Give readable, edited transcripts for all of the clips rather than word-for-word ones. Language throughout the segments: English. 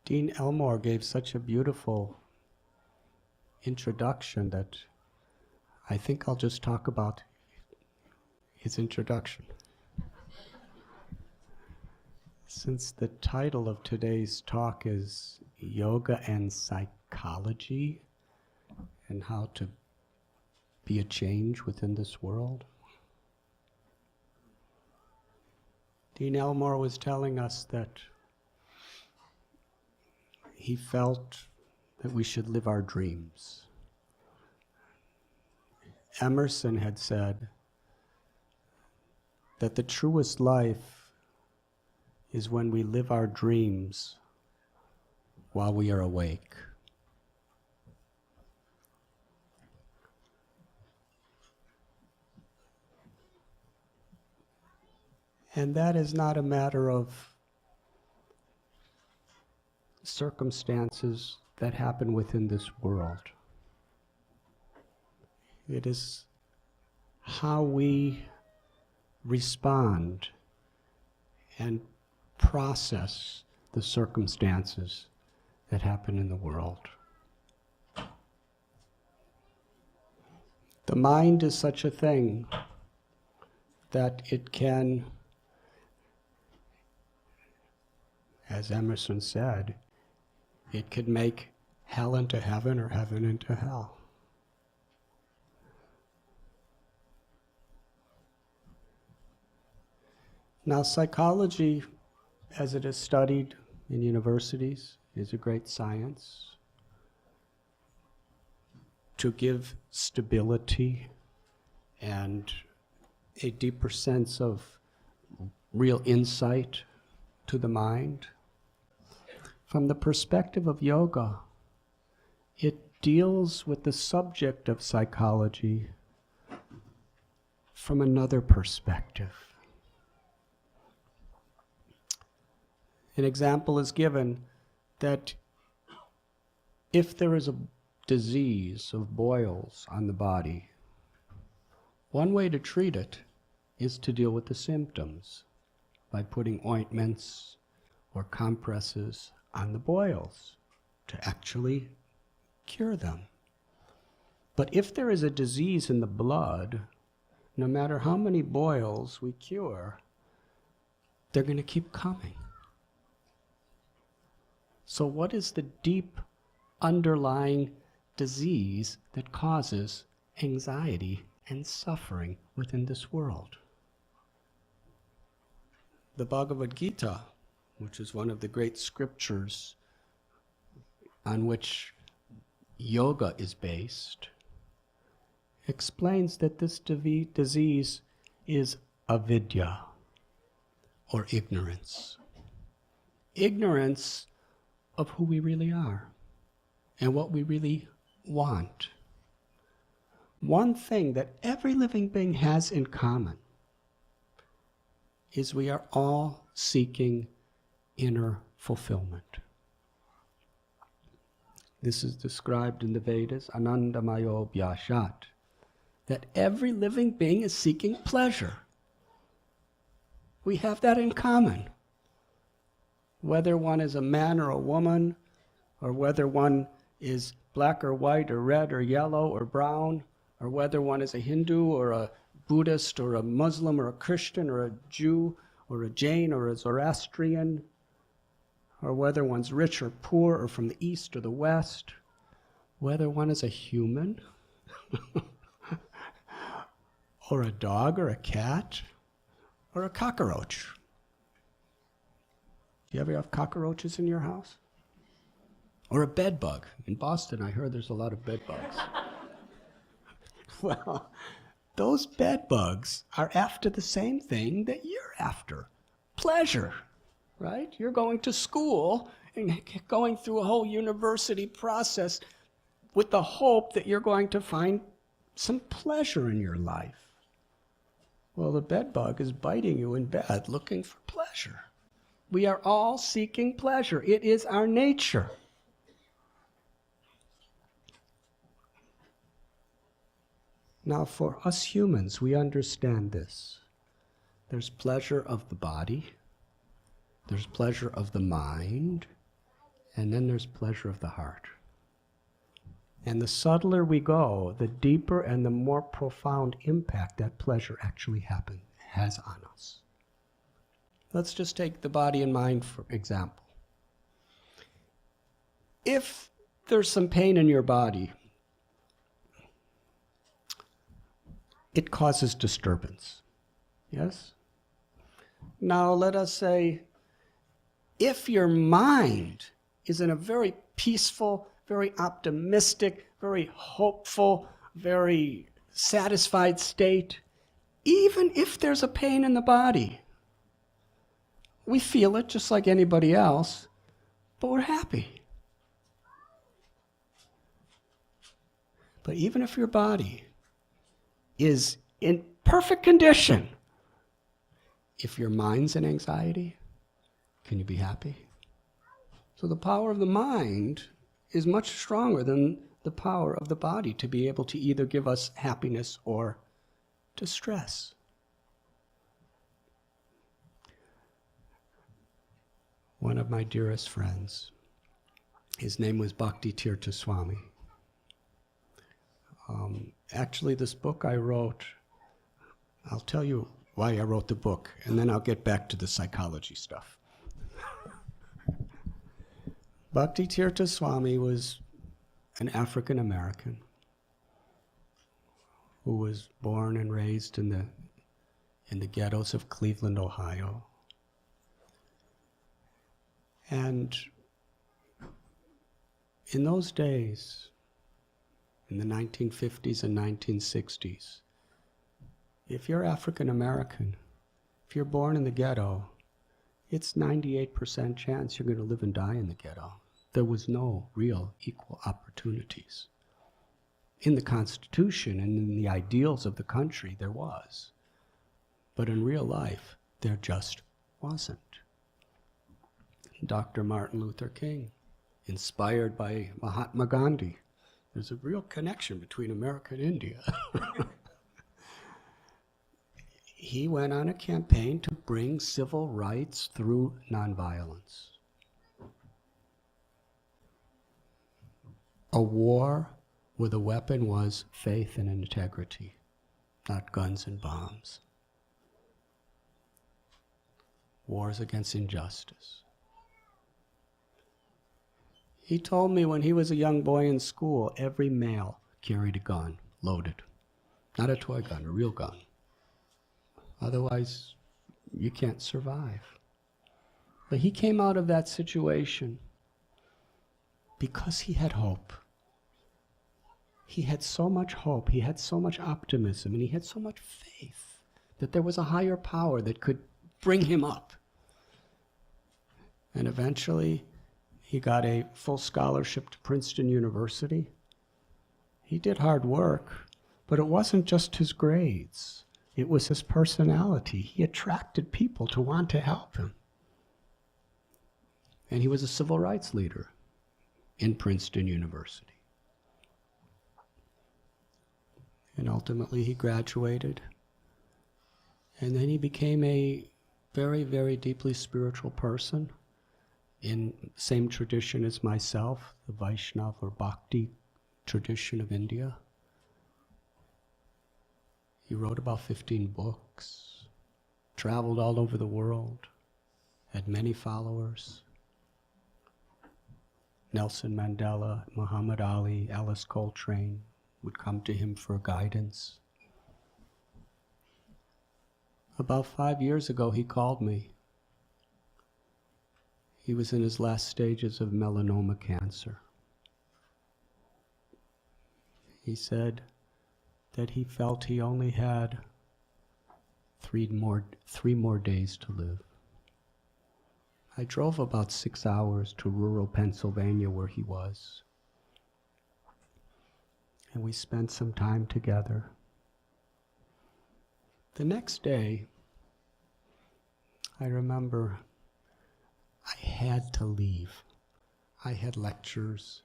Dean Elmore gave such a beautiful introduction that I think I'll just talk about his introduction. Since the title of today's talk is Yoga and Psychology and how to be a change within this world, Dean Elmore was telling us that he felt that we should live our dreams. Emerson had said that the truest life is when we live our dreams while we are awake. And that is not a matter of circumstances that happen within this world. It is how we respond and process the circumstances that happen in the world. The mind is such a thing that it can, as Emerson said, it could make hell into heaven or heaven into hell. Now, psychology, as it is studied in universities, is a great science to give stability and a deeper sense of real insight to the mind. From the perspective of yoga, it deals with the subject of psychology from another perspective. An example is given that if there is a disease of boils on the body, one way to treat it is to deal with the symptoms by putting ointments or compresses on the boils to actually cure them. But if there is a disease in the blood, no matter how many boils we cure, they're going to keep coming. So what is the deep underlying disease that causes anxiety and suffering within this world? The Bhagavad Gita, which is one of the great scriptures on which yoga is based, explains that this disease is avidya, or ignorance. Ignorance of who we really are and what we really want. One thing that every living being has in common is we are all seeking inner fulfillment. This is described in the Vedas, anandamayo bhyashat, that every living being is seeking pleasure. We have that in common. Whether one is a man or a woman, or whether one is black or white or red or yellow or brown, or whether one is a Hindu or a Buddhist or a Muslim or a Christian or a Jew or a Jain or a Zoroastrian, or whether one's rich or poor or from the east or the west, whether one is a human or a dog or a cat or a cockroach. Do you ever have cockroaches in your house? Or a bed bug? In Boston, I heard there's a lot of bed bugs. Well, those bed bugs are after the same thing that you're after. Pleasure, right? You're going to school and going through a whole university process with the hope that you're going to find some pleasure in your life. Well, the bed bug is biting you in bed looking for pleasure. We are all seeking pleasure. It is our nature. Now, for us humans, we understand this. There's pleasure of the body, there's pleasure of the mind, And then there's pleasure of the heart. And the subtler we go, the deeper and the more profound impact that pleasure actually has on us. Let's just take the body and mind for example. If there's some pain in your body, it causes disturbance. Yes? Now let us say, if your mind is in a very peaceful, very optimistic, very hopeful, very satisfied state, even if there's a pain in the body, we feel it just like anybody else, but we're happy. But even if your body is in perfect condition, if your mind's in anxiety, can you be happy? So the power of the mind is much stronger than the power of the body to be able to either give us happiness or distress. One of my dearest friends, his name was Bhakti Tirtha Swami. Actually, this book I wrote, I'll tell you why I wrote the book, and then I'll get back to the psychology stuff. Bhakti Tirtha Swami was an African American who was born and raised in the ghettos of Cleveland, Ohio. And in those days, in the 1950s and 1960s, if you're African American, if you're born in the ghetto, it's 98% chance you're going to live and die in the ghetto. There was no real equal opportunities. In the Constitution and in the ideals of the country, there was. But in real life, there just wasn't. Dr. Martin Luther King, inspired by Mahatma Gandhi. There's a real connection between America and India. He went on a campaign to bring civil rights through nonviolence. A war where the weapon was faith and integrity, not guns and bombs. Wars against injustice. He told me when he was a young boy in school, every male carried a gun, loaded. Not a toy gun, a real gun. Otherwise, you can't survive. But he came out of that situation because he had hope. He had so much hope, he had so much optimism, and he had so much faith that there was a higher power that could bring him up. And eventually, he got a full scholarship to Princeton University. He did hard work, but it wasn't just his grades. It was his personality. He attracted people to want to help him. And he was a civil rights leader in Princeton University. And ultimately he graduated. And then he became a very, very deeply spiritual person in same tradition as myself, the Vaishnava or Bhakti tradition of India. He wrote about 15 books, traveled all over the world, had many followers. Nelson Mandela, Muhammad Ali, Alice Coltrane would come to him for guidance. About 5 years ago, he called me. He was in his last stages of melanoma cancer. He said that he felt he only had three more days to live. I drove about 6 hours to rural Pennsylvania where he was. And we spent some time together. The next day, I remember I had to leave. I had lectures,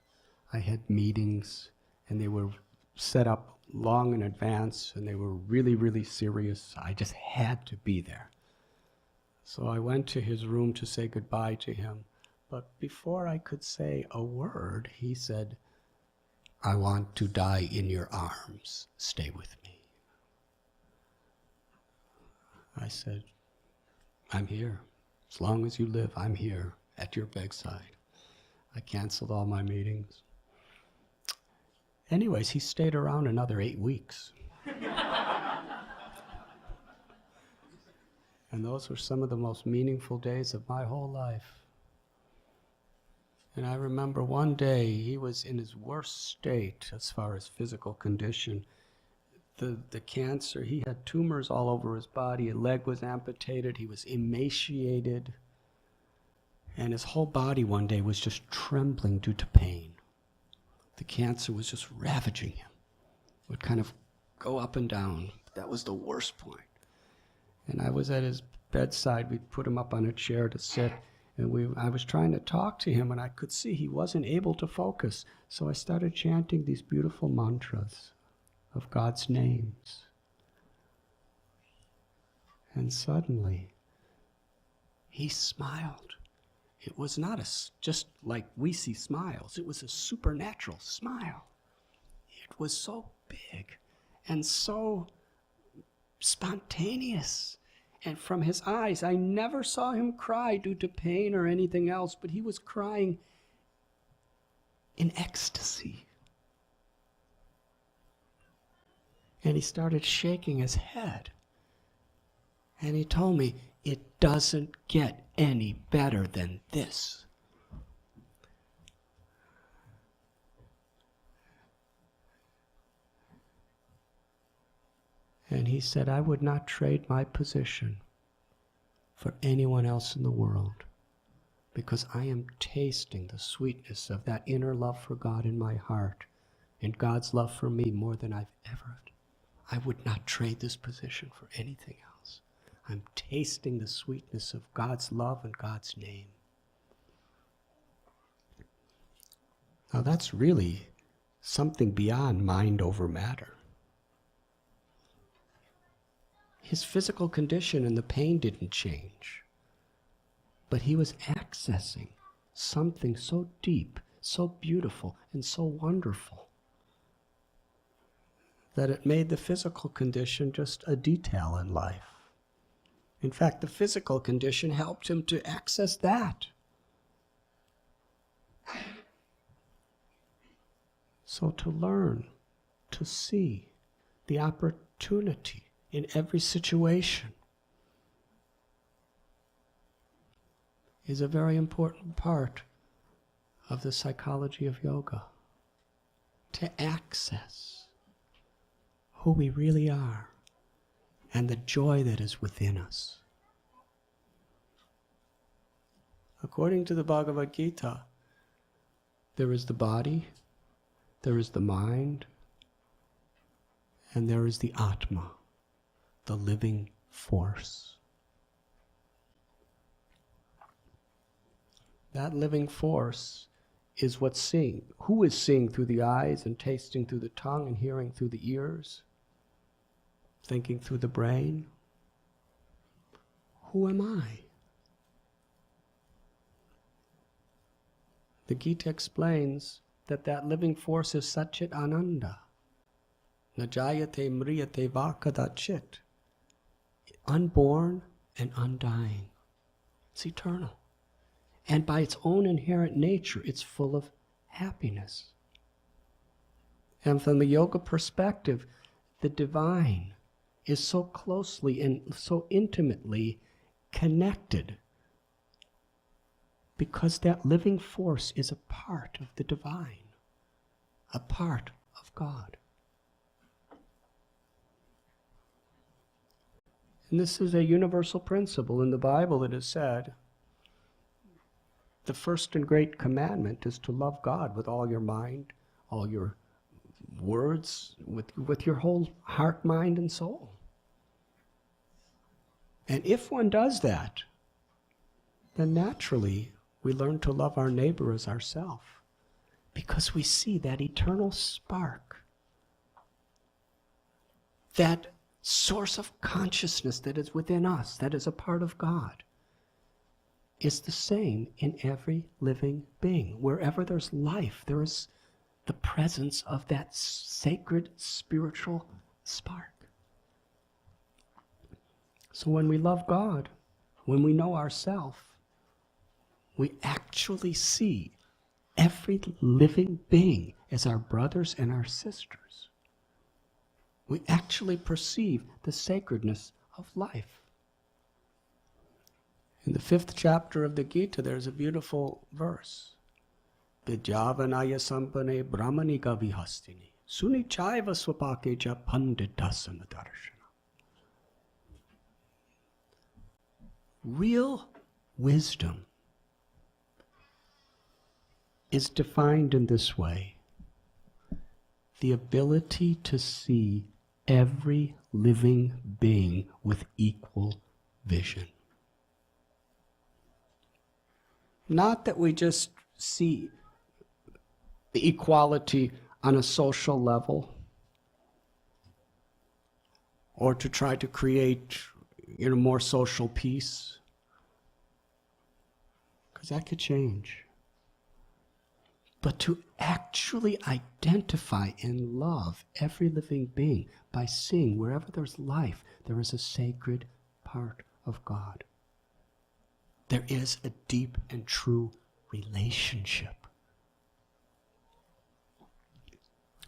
I had meetings, and they were set up long in advance, and they were really, really serious. I just had to be there. So I went to his room to say goodbye to him, But before I could say a word, he said, "I want to die in your arms. Stay with me." I said, "I'm here. As long as you live, I'm here at your bedside." I canceled all my meetings. Anyways, he stayed around another 8 weeks. And those were some of the most meaningful days of my whole life. And I remember one day he was in his worst state as far as physical condition. The cancer, he had tumors all over his body, his leg was amputated, he was emaciated, and his whole body one day was just trembling due to pain. The cancer was just ravaging him. It would kind of go up and down. That was the worst point. And I was at his bedside, we put him up on a chair to sit, and I was trying to talk to him, and I could see he wasn't able to focus. So I started chanting these beautiful mantras of God's names. And suddenly, he smiled. It was not just like we see smiles. It was a supernatural smile. It was so big and so spontaneous. And from his eyes, I never saw him cry due to pain or anything else, but he was crying in ecstasy. And he started shaking his head. And he told me, "It doesn't get any better than this." And he said, "I would not trade my position for anyone else in the world, because I am tasting the sweetness of that inner love for God in my heart and God's love for me more than I've ever. I would not trade this position for anything else. I'm tasting the sweetness of God's love and God's name." Now that's really something beyond mind over matter. His physical condition and the pain didn't change, but he was accessing something so deep, so beautiful, and so wonderful that it made the physical condition just a detail in life. In fact, the physical condition helped him to access that. So to learn, to see the opportunity in every situation is a very important part of the psychology of yoga. To access who we really are and the joy that is within us. According to the Bhagavad Gita, there is the body, there is the mind, and there is the Atma, the living force. That living force is what's seeing. Who is seeing through the eyes and tasting through the tongue and hearing through the ears, thinking through the brain? Who am I? The Gita explains that that living force is Satchit Ananda. Najayate mriyate va kadachit. Unborn and undying. It's eternal. And by its own inherent nature, it's full of happiness. And from the yoga perspective, the divine is so closely and so intimately connected because that living force is a part of the divine, a part of God. And this is a universal principle. In the Bible it is said, the first and great commandment is to love God with all your mind, all your words, with your whole heart, mind, and soul. And if one does that, then naturally we learn to love our neighbor as ourselves, because we see that eternal spark, that source of consciousness that is within us, that is a part of God. is the same in every living being. Wherever there's life, there is the presence of that sacred spiritual spark. So when we love God, when we know ourselves, we actually see every living being as our brothers and our sisters. We actually perceive the sacredness of life. In the 5th chapter of the Gita, there's a beautiful verse. Vidyavanaya sampane brahmanika vihastini sunichaiva swapakeja pandidasana darshana. Real wisdom is defined in this way: the ability to see every living being with equal vision. Not that we just see the equality on a social level, or to try to create, more social peace, because that could change. But to actually identify and love every living being by seeing wherever there's life, there is a sacred part of God. There is a deep and true relationship.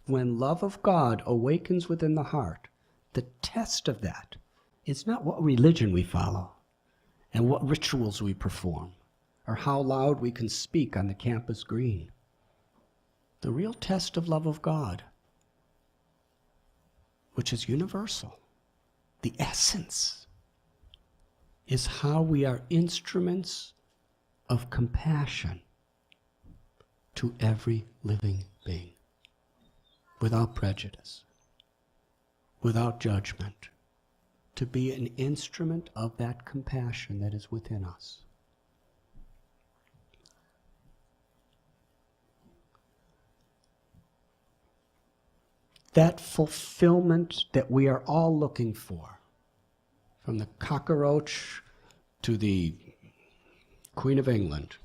When love of God awakens within the heart, the test of that is not what religion we follow and what rituals we perform or how loud we can speak on the campus green. The real test of love of God, which is universal, the essence, is how we are instruments of compassion to every living being, without prejudice, without judgment, to be an instrument of that compassion that is within us. That fulfillment that we are all looking for, from the cockroach to the Queen of England,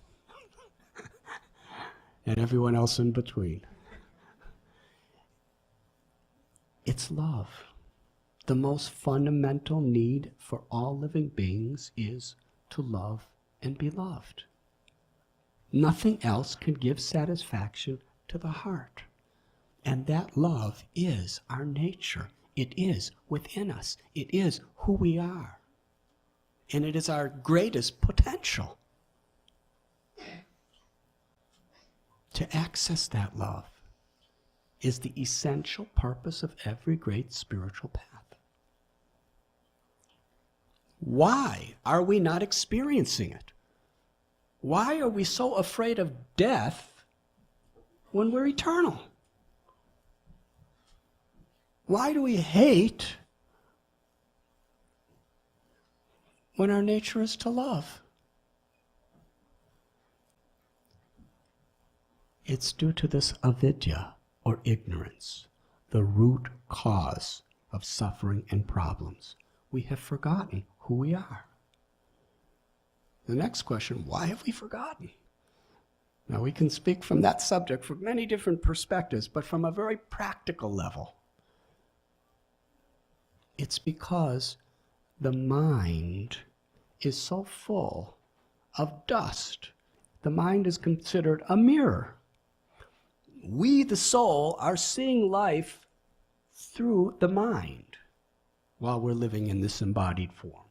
and everyone else in between. It's love. The most fundamental need for all living beings is to love and be loved. Nothing else can give satisfaction to the heart. And that love is our nature. It is within us. It is who we are. And it is our greatest potential. To access that love is the essential purpose of every great spiritual path. Why are we not experiencing it? Why are we so afraid of death when we're eternal? Why do we hate when our nature is to love? It's due to this avidya, or ignorance, the root cause of suffering and problems. We have forgotten who we are. The next question, why have we forgotten? Now we can speak from that subject from many different perspectives, but from a very practical level. It's because the mind is so full of dust. The mind is considered a mirror. We, the soul, are seeing life through the mind while we're living in this embodied form.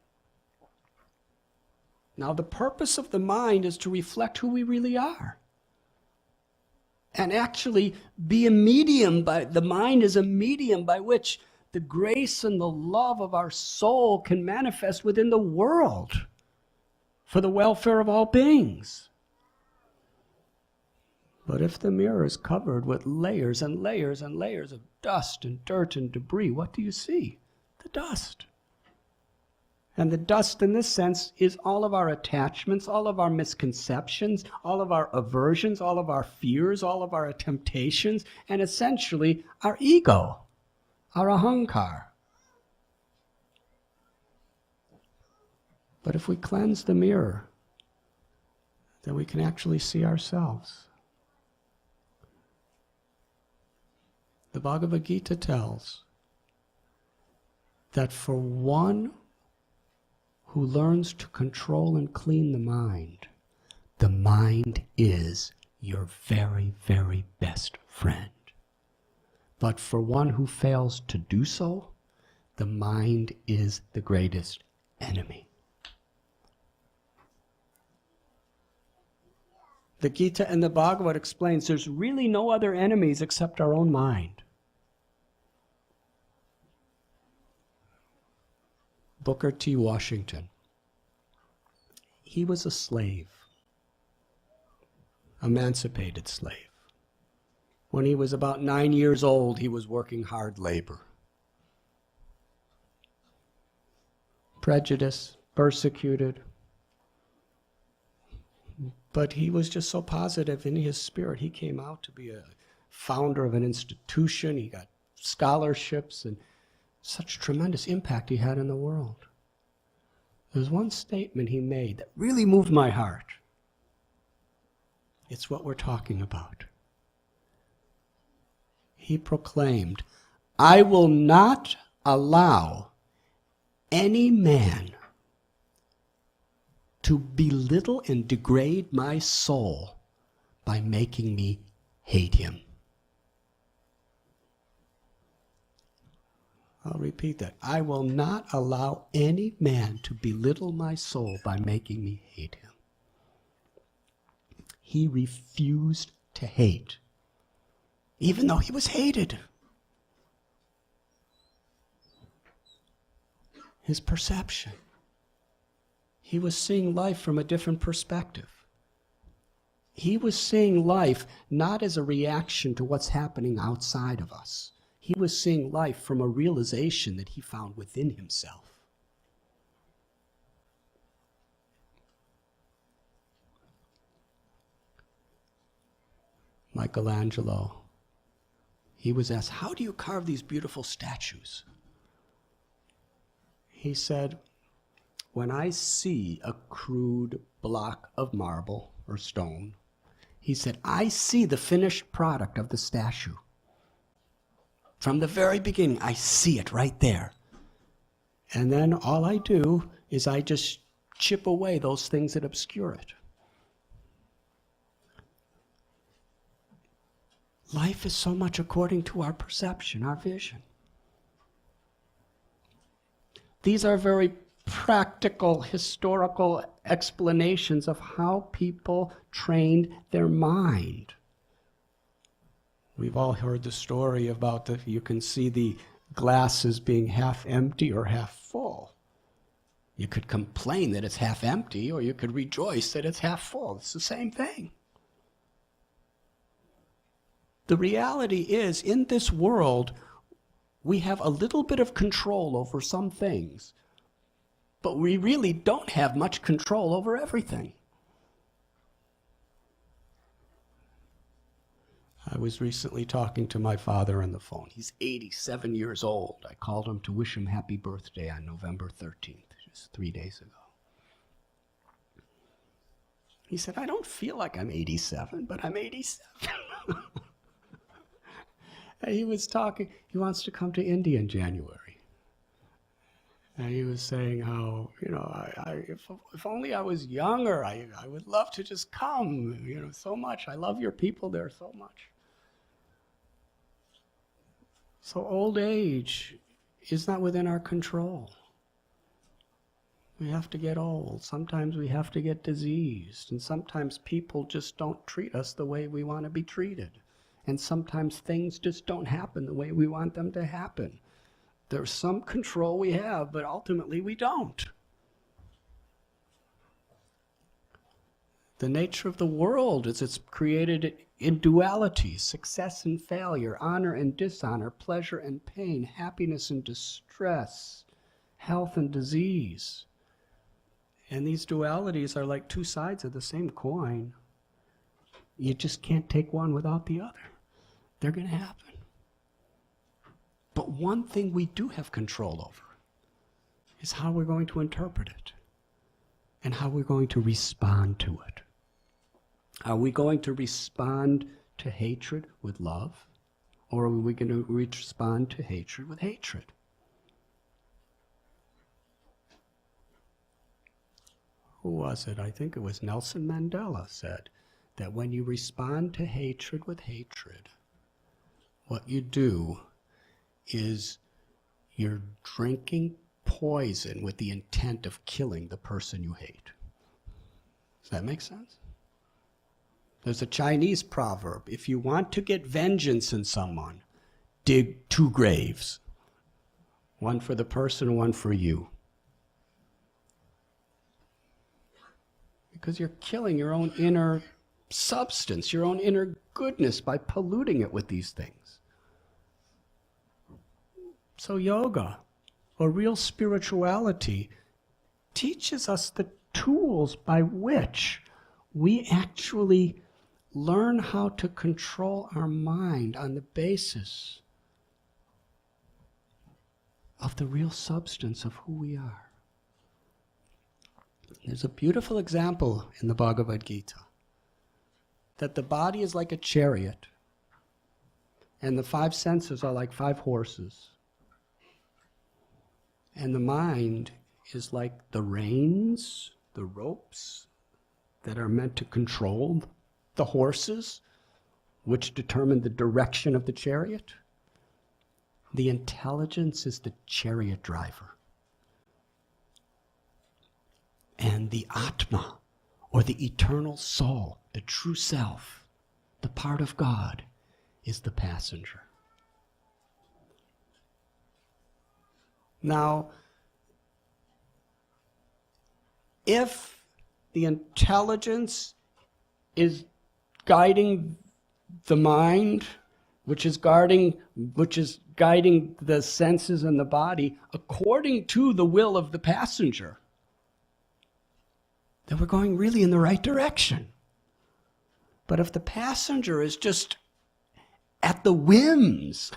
Now, the purpose of the mind is to reflect who we really are. And actually be a medium the mind is a medium by which the grace and the love of our soul can manifest within the world for the welfare of all beings. But if the mirror is covered with layers and layers and layers of dust and dirt and debris, what do you see? The dust. And the dust in this sense is all of our attachments, all of our misconceptions, all of our aversions, all of our fears, all of our temptations, and essentially our ego. Our ahankar. But if we cleanse the mirror then we can actually see ourselves. The Bhagavad Gita tells that for one who learns to control and clean the mind is your very, very best friend. But for one who fails to do so, the mind is the greatest enemy. The Gita and the Bhagavad explains there's really no other enemies except our own mind. Booker T. Washington. He was a slave, emancipated slave. When he was about 9 years old, he was working hard labor. Prejudice, persecuted. But he was just so positive in his spirit. He came out to be a founder of an institution. He got scholarships and such tremendous impact he had in the world. There's one statement he made that really moved my heart. It's what we're talking about. He proclaimed, "I will not allow any man to belittle and degrade my soul by making me hate him." I'll repeat that. I will not allow any man to belittle my soul by making me hate him. He refused to hate, even though he was hated. His perception. He was seeing life from a different perspective. He was seeing life not as a reaction to what's happening outside of us. He was seeing life from a realization that he found within himself. Michelangelo, he was asked, "How do you carve these beautiful statues?" He said, "When I see a crude block of marble or stone," he said, "I see the finished product of the statue. From the very beginning, I see it right there. And then all I do is I just chip away those things that obscure it." Life is so much according to our perception, our vision. These are very practical, historical explanations of how people trained their mind. We've all heard the story about you can see the glass as being half empty or half full. You could complain that it's half empty, or you could rejoice that it's half full. It's the same thing. The reality is, in this world, we have a little bit of control over some things, but we really don't have much control over everything. I was recently talking to my father on the phone. He's 87 years old. I called him to wish him happy birthday on November 13th, just 3 days ago. He said, "I don't feel like I'm 87, but I'm 87. And he was talking, he wants to come to India in January. And he was saying how, if only I was younger, I would love to just come, so much. I love your people there so much. So old age is not within our control. We have to get old. Sometimes we have to get diseased. And sometimes people just don't treat us the way we want to be treated. And sometimes things just don't happen the way we want them to happen. There's some control we have, but ultimately we don't. The nature of the world is it's created in duality, success and failure, honor and dishonor, pleasure and pain, happiness and distress, health and disease. And these dualities are like two sides of the same coin. You just can't take one without the other. They're going to happen. But one thing we do have control over is how we're going to interpret it and how we're going to respond to it. Are we going to respond to hatred with love? Or are we going to respond to hatred with hatred? Who was it? I think it was Nelson Mandela said that when you respond to hatred with hatred, what you do is you're drinking poison with the intent of killing the person you hate. Does that make sense? There's a Chinese proverb: if you want to get vengeance in someone, dig 2 graves. One for the person, one for you. Because you're killing your own inner substance, your own inner goodness by polluting it with these things. So yoga, or real spirituality, teaches us the tools by which we actually learn how to control our mind on the basis of the real substance of who we are. There's a beautiful example in the Bhagavad Gita that the body is like a chariot and the 5 senses are like 5 horses. And the mind is like the reins, the ropes that are meant to control the horses, which determine the direction of the chariot. The intelligence is the chariot driver. And the Atma, or the eternal soul, the true self, the part of God, is the passenger. Now, if the intelligence is guiding the mind, which is guiding the senses and the body according to the will of the passenger, then we're going really in the right direction. But if the passenger is just at the whims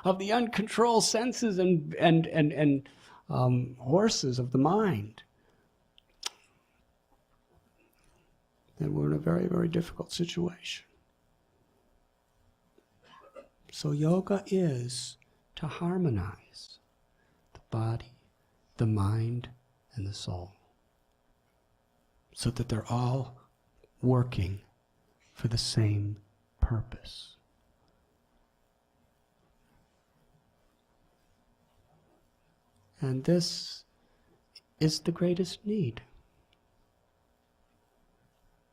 of the uncontrolled senses and horses of the mind, then we're in a very, very difficult situation. So yoga is to harmonize the body, the mind, and the soul, so that they're all working for the same purpose. And this is the greatest need.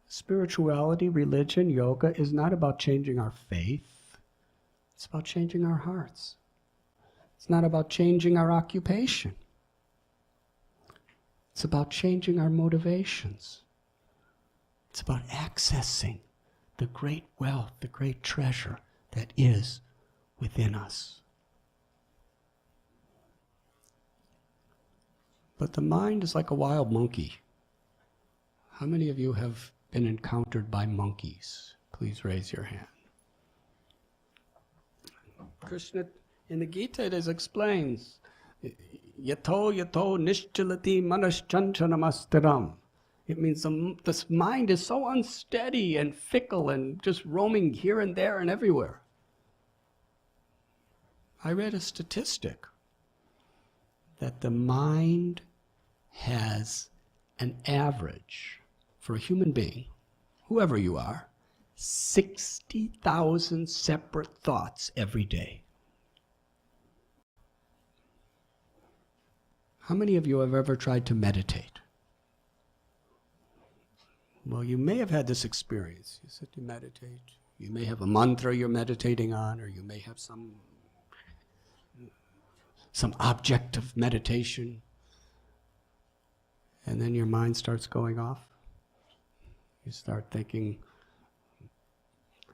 Spirituality, religion, yoga is not about changing our faith. It's about changing our hearts. It's not about changing our occupation. It's about changing our motivations. It's about accessing the great wealth, the great treasure that is within us. But the mind is like a wild monkey. How many of you have been encountered by monkeys? Please raise your hand. Krishna, in the Gita, it explains, yato yato nishchalati manaschanchanamastheram. It means this mind is so unsteady and fickle and just roaming here and there and everywhere. I read a statistic that the mind has an average, for a human being, whoever you are, 60,000 separate thoughts every day. How many of you have ever tried to meditate? Well, you may have had this experience. You sit to meditate. You may have a mantra you're meditating on, or you may have some object of meditation, and then your mind starts going off. You start thinking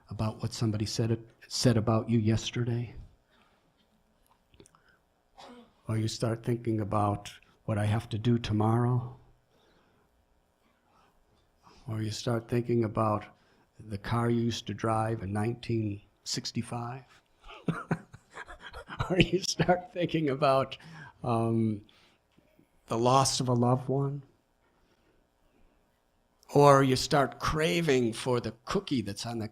about what somebody said about you yesterday. Or you start thinking about what I have to do tomorrow. Or you start thinking about the car you used to drive in 1965. Or you start thinking about the loss of a loved one. Or you start craving for the cookie that's on the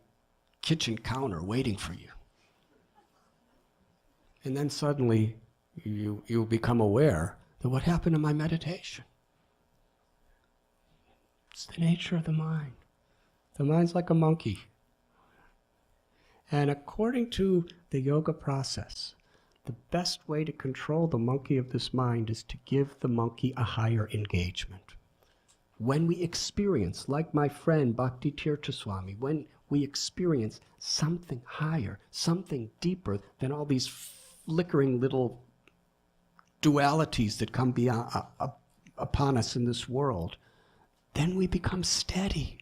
kitchen counter waiting for you. And then suddenly you become aware that what happened to my meditation? It's the nature of the mind. The mind's like a monkey. And according to the yoga process, the best way to control the monkey of this mind is to give the monkey a higher engagement. When we experience, like my friend Bhakti Tirtha Swami, when we experience something higher, something deeper than all these flickering little dualities that come upon us in this world, then we become steady.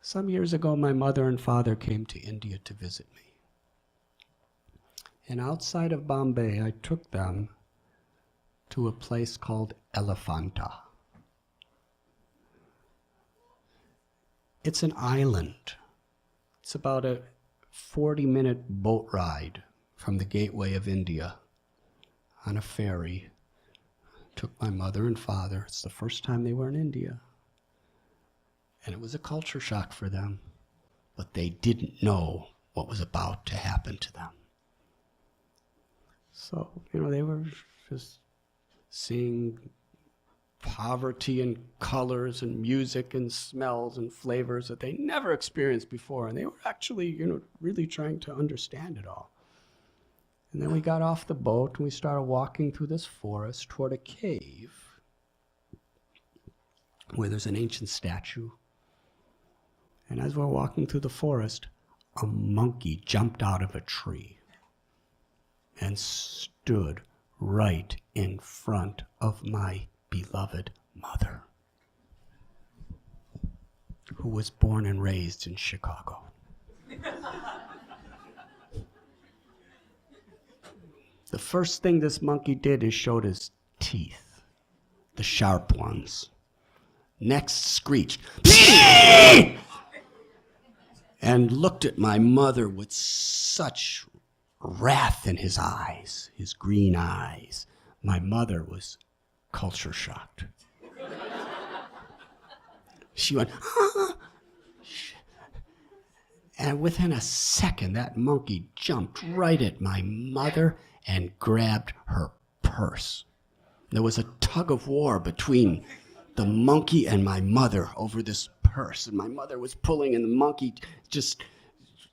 Some years ago, my mother and father came to India to visit me. And outside of Bombay, I took them to a place called Elephanta. It's an island. It's about a 40-minute boat ride from the gateway of India on a ferry. Took my mother and father. It's the first time they were in India. And it was a culture shock for them, but they didn't know what was about to happen to them. So, they were just seeing poverty and colors and music and smells and flavors that they never experienced before. And they were actually, really trying to understand it all. And then we got off the boat and we started walking through this forest toward a cave where there's an ancient statue. And as we're walking through the forest, a monkey jumped out of a tree and stood right in front of my beloved mother, who was born and raised in Chicago. The first thing this monkey did is showed his teeth, the sharp ones. Next screeched, and looked at my mother with such wrath in his eyes, his green eyes. My mother was culture shocked. She went, ah! And within a second, that monkey jumped right at my mother and grabbed her purse. There was a tug of war between the monkey and my mother over this purse. And my mother was pulling, and the monkey just,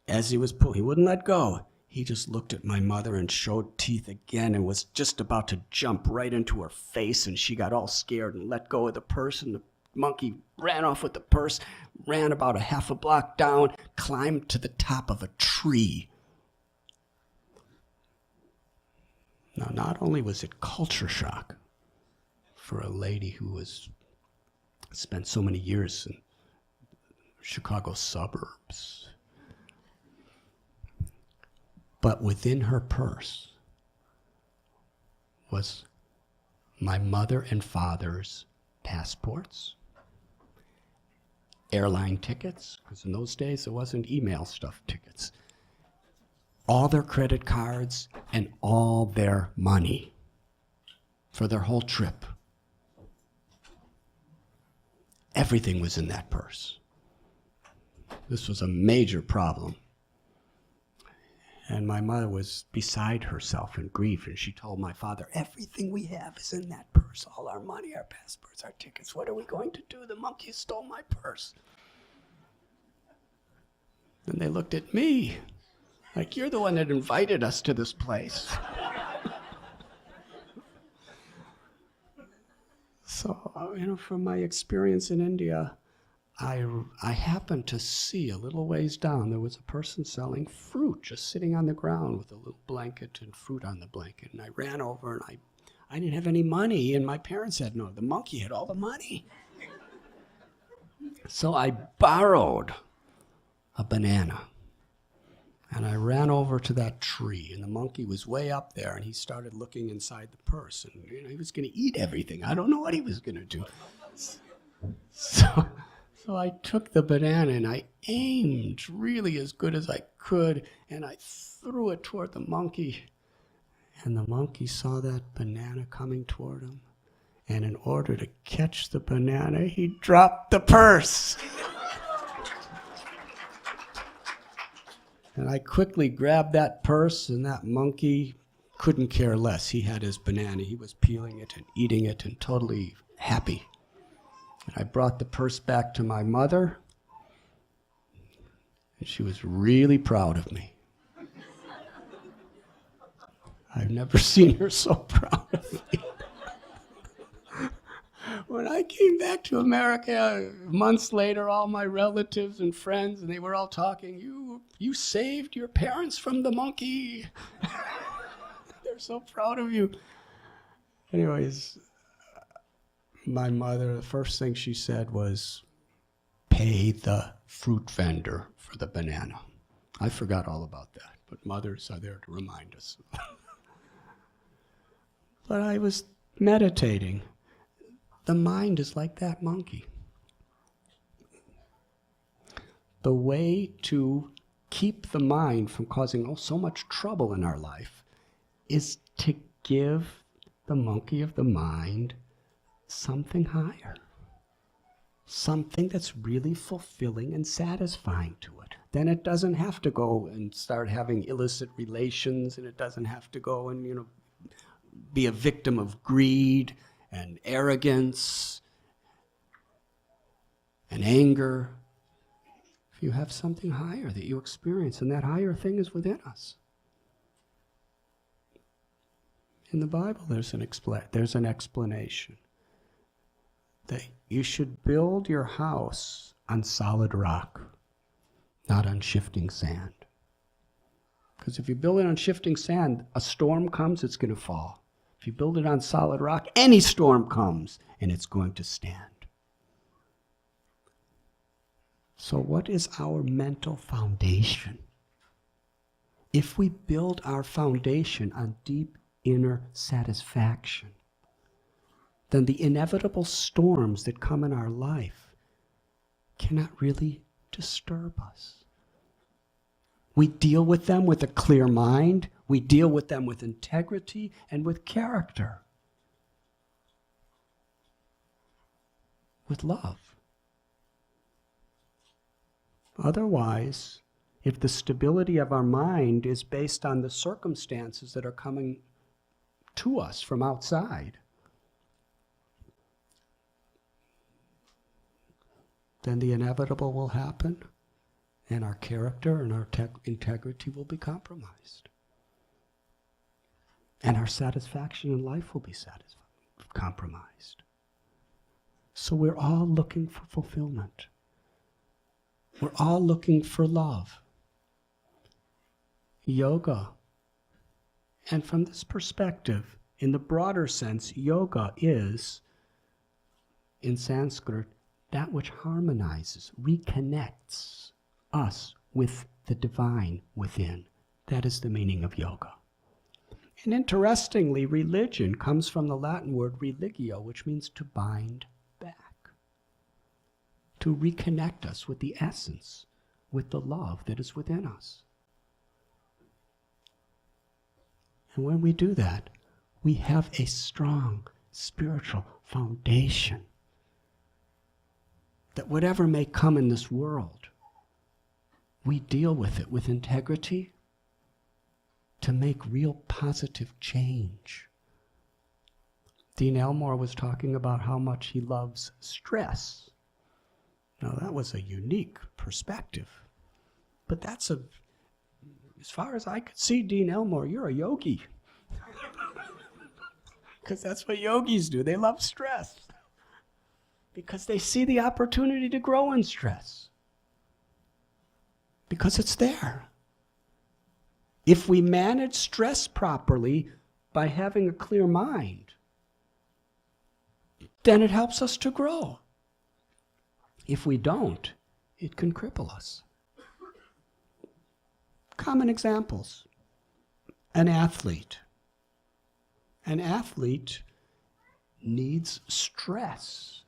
as he was pulling, he wouldn't let go. He just looked at my mother and showed teeth again and was just about to jump right into her face, and she got all scared and let go of the purse, and the monkey ran off with the purse, ran about a half a block down, climbed to the top of a tree. Now, not only was it culture shock for a lady who was spent so many years in Chicago suburbs, but within her purse was my mother and father's passports, airline tickets, because in those days there wasn't email stuff tickets, all their credit cards, and all their money for their whole trip. Everything was in that purse. This was a major problem. And my mother was beside herself in grief, and she told my father, everything we have is in that purse, all our money, our passports, our tickets. What are we going to do? The monkey stole my purse. And they looked at me like, you're the one that invited us to this place. So, from my experience in India, I happened to see a little ways down, there was a person selling fruit just sitting on the ground with a little blanket and fruit on the blanket. And I ran over, and I didn't have any money, and my parents had no. The monkey had all the money. So I borrowed a banana, and I ran over to that tree, and the monkey was way up there, and he started looking inside the purse, and he was going to eat everything. I don't know what he was going to do. So I took the banana and I aimed really as good as I could, and I threw it toward the monkey. And the monkey saw that banana coming toward him, And in order to catch the banana, he dropped the purse. And I quickly grabbed that purse, and that monkey couldn't care less. He had his banana. He was peeling it and eating it and totally happy. And I brought the purse back to my mother, and she was really proud of me. I've never seen her so proud of me. When I came back to America months later, all my relatives and friends, and they were all talking, you saved your parents from the monkey. They're so proud of you. Anyways, my mother, the first thing she said was, pay the fruit vendor for the banana. I forgot all about that, but mothers are there to remind us. But I was meditating. The mind is like that monkey. The way to keep the mind from causing so much trouble in our life is to give the monkey of the mind something higher. Something that's really fulfilling and satisfying to it. Then it doesn't have to go and start having illicit relations, and it doesn't have to go and, be a victim of greed and arrogance and anger. If you have something higher that you experience, and that higher thing is within us. In the Bible, there's an explanation that you should build your house on solid rock, not on shifting sand. Because if you build it on shifting sand, a storm comes, it's going to fall. If you build it on solid rock, any storm comes, and it's going to stand. So what is our mental foundation? If we build our foundation on deep inner satisfaction, then the inevitable storms that come in our life cannot really disturb us. We deal with them with a clear mind. We deal with them with integrity and with character. With love. Otherwise, if the stability of our mind is based on the circumstances that are coming to us from outside, then the inevitable will happen, and our character and our integrity will be compromised. And our satisfaction in life will be compromised. So we're all looking for fulfillment. We're all looking for love. Yoga. And from this perspective, in the broader sense, yoga is, in Sanskrit, that which harmonizes, reconnects us with the divine within. That is the meaning of yoga. And interestingly, religion comes from the Latin word religio, which means to bind back. To reconnect us with the essence, with the love that is within us. And when we do that, we have a strong spiritual foundation that whatever may come in this world, we deal with it with integrity to make real positive change. Dean Elmore was talking about how much he loves stress. Now that was a unique perspective, but as far as I could see, Dean Elmore, you're a yogi. Because that's what yogis do. They love stress. Because they see the opportunity to grow in stress. Because it's there. If we manage stress properly by having a clear mind, then it helps us to grow. If we don't, it can cripple us. Common examples. An athlete. An athlete needs stress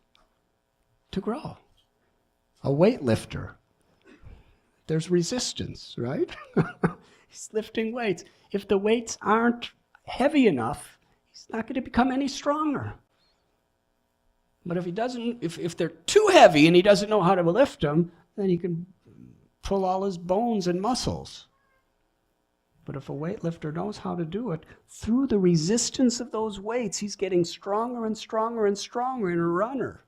to grow. A weightlifter, there's resistance, right? He's lifting weights. If the weights aren't heavy enough, he's not going to become any stronger. But if he doesn't, if they're too heavy and he doesn't know how to lift them, then he can pull all his bones and muscles. But if a weightlifter knows how to do it, through the resistance of those weights, he's getting stronger and stronger and stronger in a runner.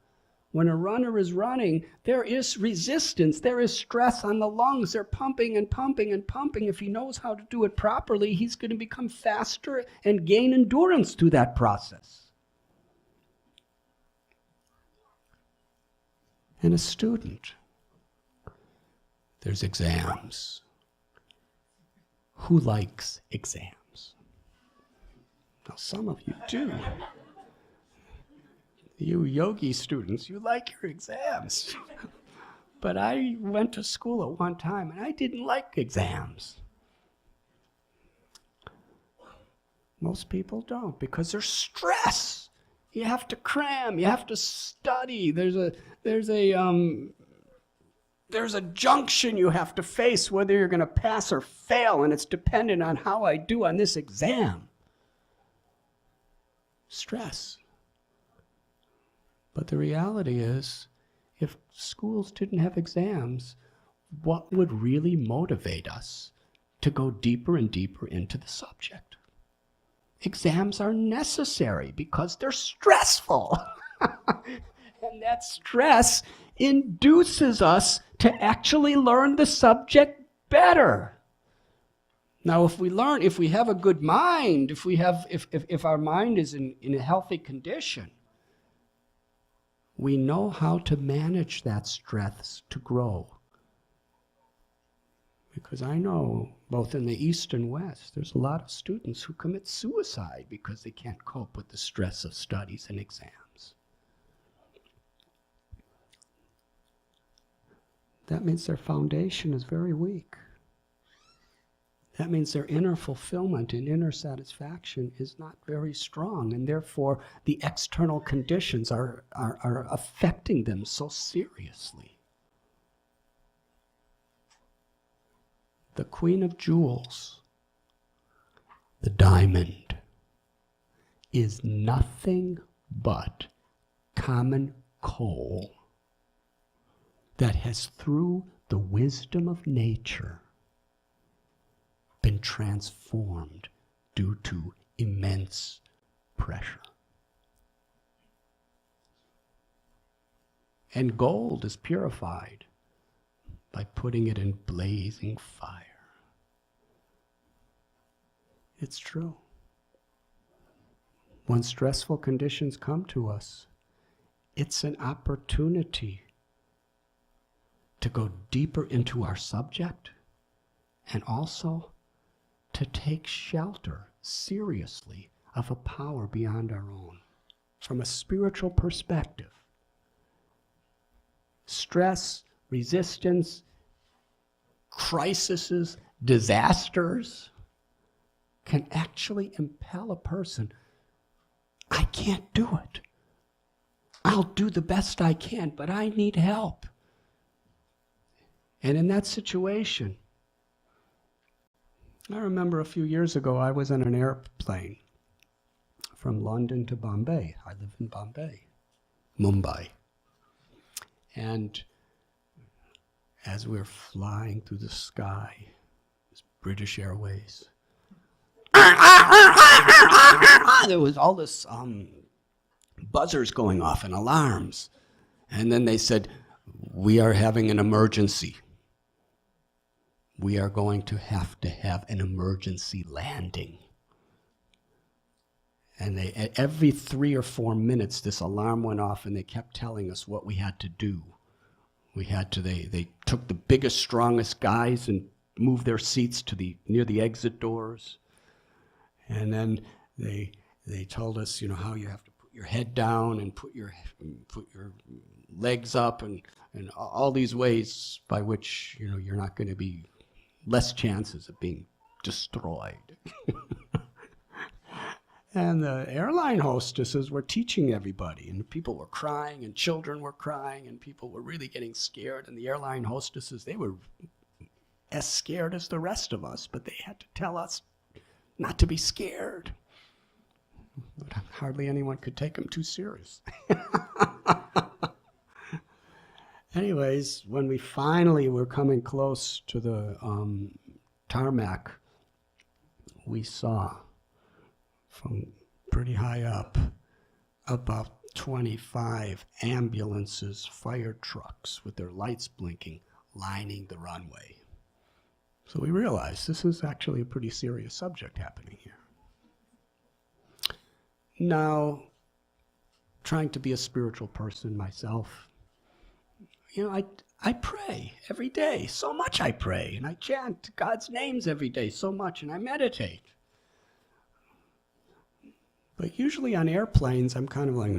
When a runner is running, there is resistance, there is stress on the lungs. They're pumping and pumping and pumping. If he knows how to do it properly, he's going to become faster and gain endurance through that process. And a student, there's exams. Who likes exams? Now, some of you do. You yogi students, you like your exams. But I went to school at one time and I didn't like exams. Most people don't because there's stress. You have to cram, you have to study. There's a junction you have to face whether you're going to pass or fail, and it's dependent on how I do on this exam. Stress. But the reality is, if schools didn't have exams, what would really motivate us to go deeper and deeper into the subject? Exams are necessary because they're stressful. And that stress induces us to actually learn the subject better. Now, if we have a good mind, if our mind is in a healthy condition, we know how to manage that stress to grow. Because I know, both in the East and West, there's a lot of students who commit suicide because they can't cope with the stress of studies and exams. That means their foundation is very weak. That means their inner fulfillment and inner satisfaction is not very strong, and therefore the external conditions are affecting them so seriously. The Queen of Jewels, the diamond, is nothing but common coal that has, through the wisdom of nature, been transformed due to immense pressure. And gold is purified by putting it in blazing fire. It's true. When stressful conditions come to us, it's an opportunity to go deeper into our subject and also to take shelter seriously of a power beyond our own from a spiritual perspective. Stress, resistance, crises, disasters can actually impel a person. I can't do it. I'll do the best I can, but I need help. And in that situation, I remember a few years ago, I was on an airplane from London to Bombay. I live in Mumbai. And as we were flying through the sky, this British Airways, there was all this buzzers going off and alarms. And then they said, we are having an emergency. We are going to have an emergency landing. And every 3 or 4 minutes, this alarm went off, and they kept telling us what we had to do. They took the biggest, strongest guys and moved their seats to near the exit doors. And then they told us, how you have to put your head down and put your legs up, and all these ways by which, you're not going to be less chances of being destroyed. And the airline hostesses were teaching everybody, and people were crying, and children were crying, and people were really getting scared. And the airline hostesses, they were as scared as the rest of us, but they had to tell us not to be scared. But hardly anyone could take them too serious. Anyways, when we finally were coming close to the tarmac, we saw from pretty high up about 25 ambulances, fire trucks with their lights blinking, lining the runway. So we realized this is actually a pretty serious subject happening here. Now, trying to be a spiritual person myself, I pray every day, so much I pray, and I chant God's names every day, so much, and I meditate. But usually on airplanes, I'm kind of like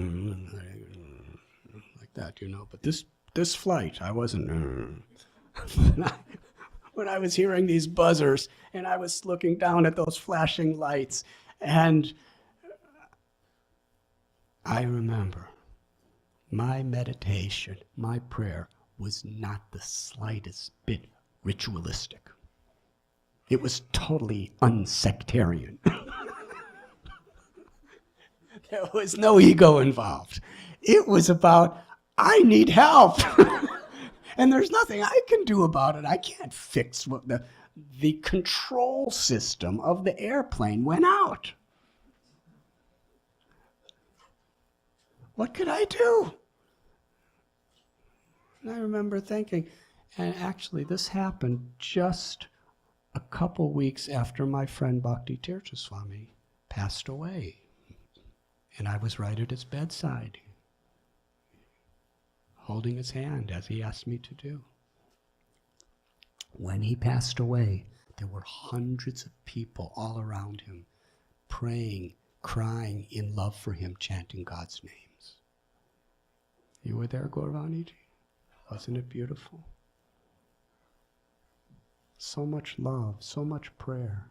that, But this flight, I wasn't. When I was hearing these buzzers, and I was looking down at those flashing lights, and I remember my meditation, my prayer, was not the slightest bit ritualistic. It was totally unsectarian. There was no ego involved. It was about, I need help. And there's nothing I can do about it. I can't fix what the control system of the airplane went out. What could I do? And I remember thinking, and actually this happened just a couple weeks after my friend Bhakti Tirtha Swami passed away. And I was right at his bedside, holding his hand as he asked me to do. When he passed away, there were hundreds of people all around him, praying, crying in love for him, chanting God's names. You were there, Gauravaniji? Wasn't it beautiful? So much love, so much prayer.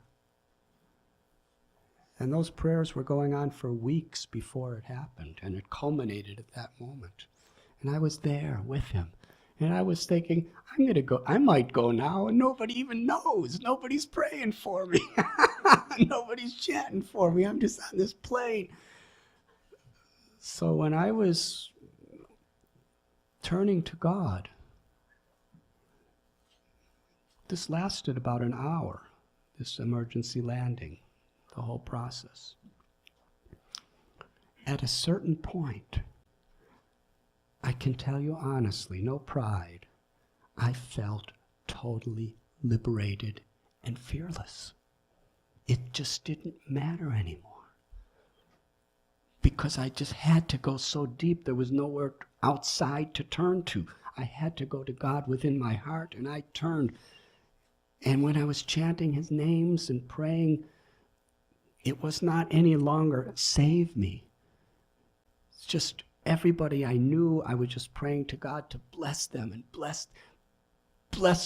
And those prayers were going on for weeks before it happened, and it culminated at that moment. And I was there with him. And I was thinking, I'm going to go. I might go now, and nobody even knows. Nobody's praying for me. Nobody's chanting for me. I'm just on this plane. So when I was turning to God, this lasted about an hour, this emergency landing, the whole process. At a certain point, I can tell you honestly, no pride, I felt totally liberated and fearless. It just didn't matter anymore. Because I just had to go so deep, there was nowhere outside to turn to. I had to go to God within my heart, and I turned. And when I was chanting his names and praying, it was not any longer, save me. It's just everybody I knew, I was just praying to God to bless them and bless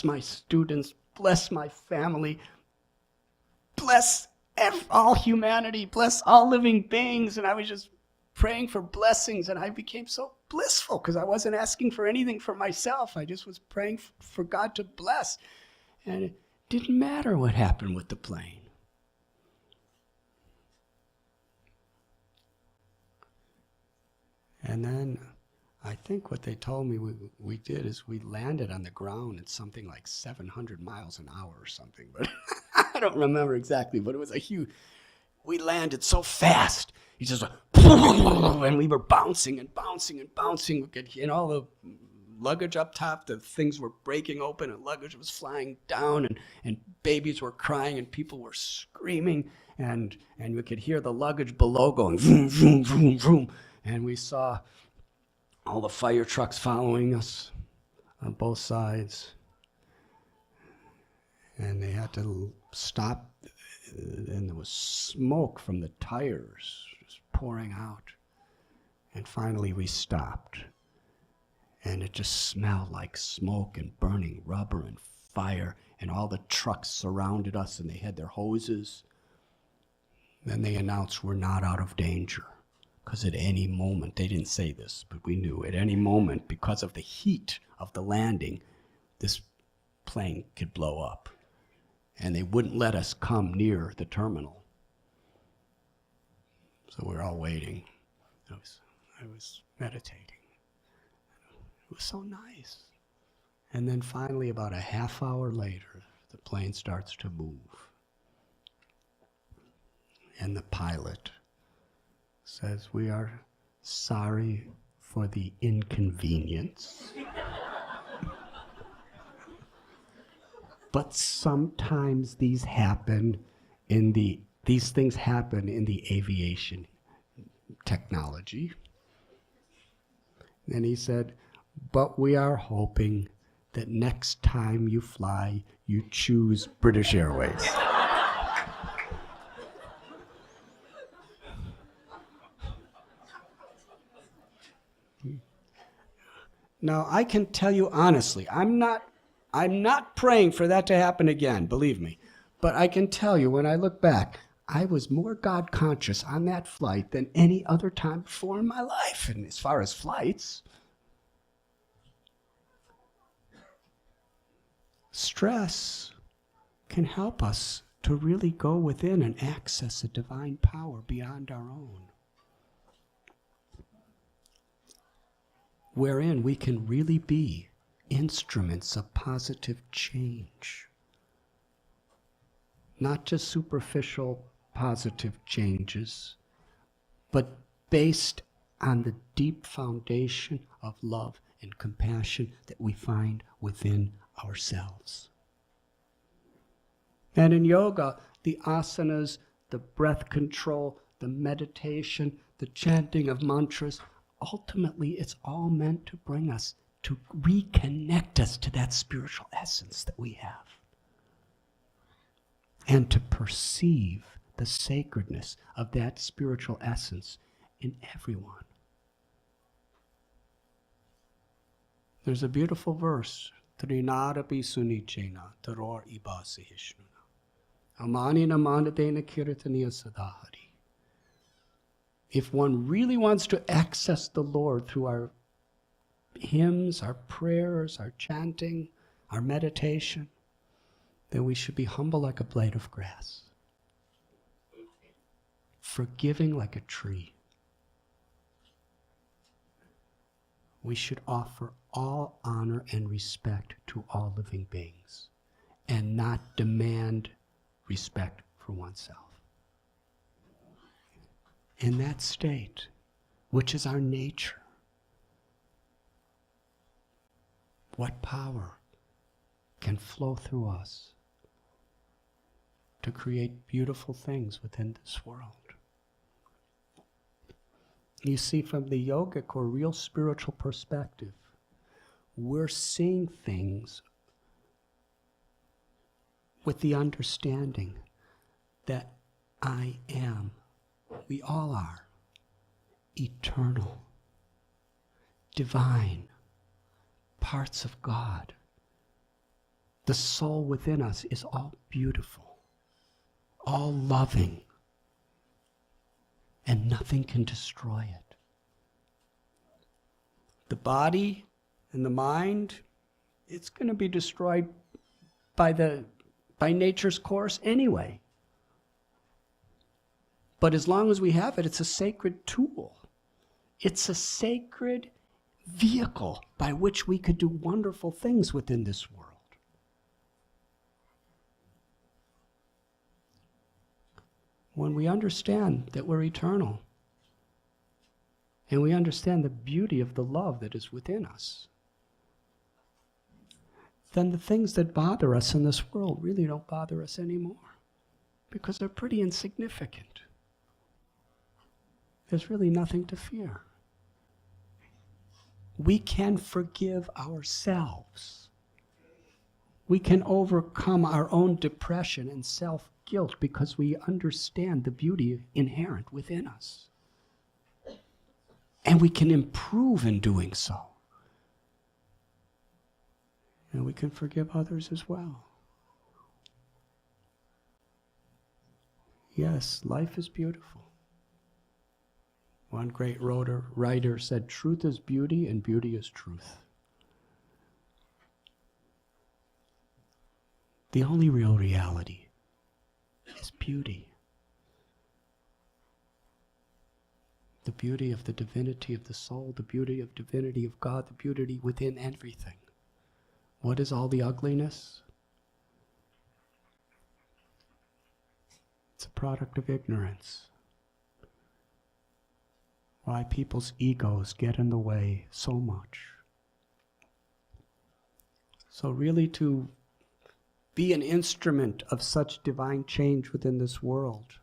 my students, bless my family, bless all humanity, bless all living beings. And I was just praying for blessings, and I became so blissful because I wasn't asking for anything for myself. I just was praying for God to bless. And it didn't matter what happened with the plane. And then I think what they told me we did is we landed on the ground at something like 700 miles an hour or something. But I don't remember exactly, but it was a huge, we landed so fast. He just went, and we were bouncing and bouncing and bouncing. We could, and all the luggage up top, the things were breaking open and luggage was flying down, and babies were crying and people were screaming, and we could hear the luggage below going vroom, vroom, vroom, vroom. And we saw all the fire trucks following us on both sides. And they had to stop, and there was smoke from the tires just pouring out. And finally we stopped. And it just smelled like smoke and burning rubber and fire, and all the trucks surrounded us, and they had their hoses. Then they announced we're not out of danger. Because at any moment, they didn't say this, but we knew at any moment, because of the heat of the landing, this plane could blow up. And they wouldn't let us come near the terminal. So we're all waiting. I was meditating. It was so nice. And then finally, about a half hour later, the plane starts to move. And the pilot says, "We are sorry for the inconvenience. But sometimes these things happen in the aviation technology." And he said, "But we are hoping that next time you fly, you choose British Airways." Now, I can tell you honestly, I'm not praying for that to happen again, believe me. But I can tell you, when I look back, I was more God conscious on that flight than any other time before in my life. And as far as flights, stress can help us to really go within and access a divine power beyond our own, wherein we can really be instruments of positive change. Not just superficial positive changes, but based on the deep foundation of love and compassion that we find within ourselves. And in yoga, the asanas, the breath control, the meditation, the chanting of mantras, ultimately it's all meant to bring us, to reconnect us to that spiritual essence that we have. And to perceive the sacredness of that spiritual essence in everyone. There's a beautiful verse, Trinadapi sunichena taror ibasihishnuna. Amani namanadena kirtaniya sadahari. If one really wants to access the Lord through our hymns, our prayers, our chanting, our meditation, then we should be humble like a blade of grass, forgiving like a tree. We should offer all honor and respect to all living beings and not demand respect for oneself. In that state, which is our nature, what power can flow through us to create beautiful things within this world? You see, from the yogic or real spiritual perspective, we're seeing things with the understanding that I am, we all are, eternal, divine, parts of God. The soul within us is all beautiful, all loving, and nothing can destroy it. The body and the mind, it's going to be destroyed by nature's course anyway. But as long as we have it, it's a sacred tool. It's a sacred vehicle by which we could do wonderful things within this world. When we understand that we're eternal, and we understand the beauty of the love that is within us, then the things that bother us in this world really don't bother us anymore, because they're pretty insignificant. There's really nothing to fear. We can forgive ourselves. We can overcome our own depression and self-guilt because we understand the beauty inherent within us. And we can improve in doing so. And we can forgive others as well. Yes, life is beautiful. One great writer said, "Truth is beauty and beauty is truth." The only real reality is beauty. The beauty of the divinity of the soul, the beauty of divinity of God, the beauty within everything. What is all the ugliness? It's a product of ignorance. Why people's egos get in the way so much. So really to be an instrument of such divine change within this world,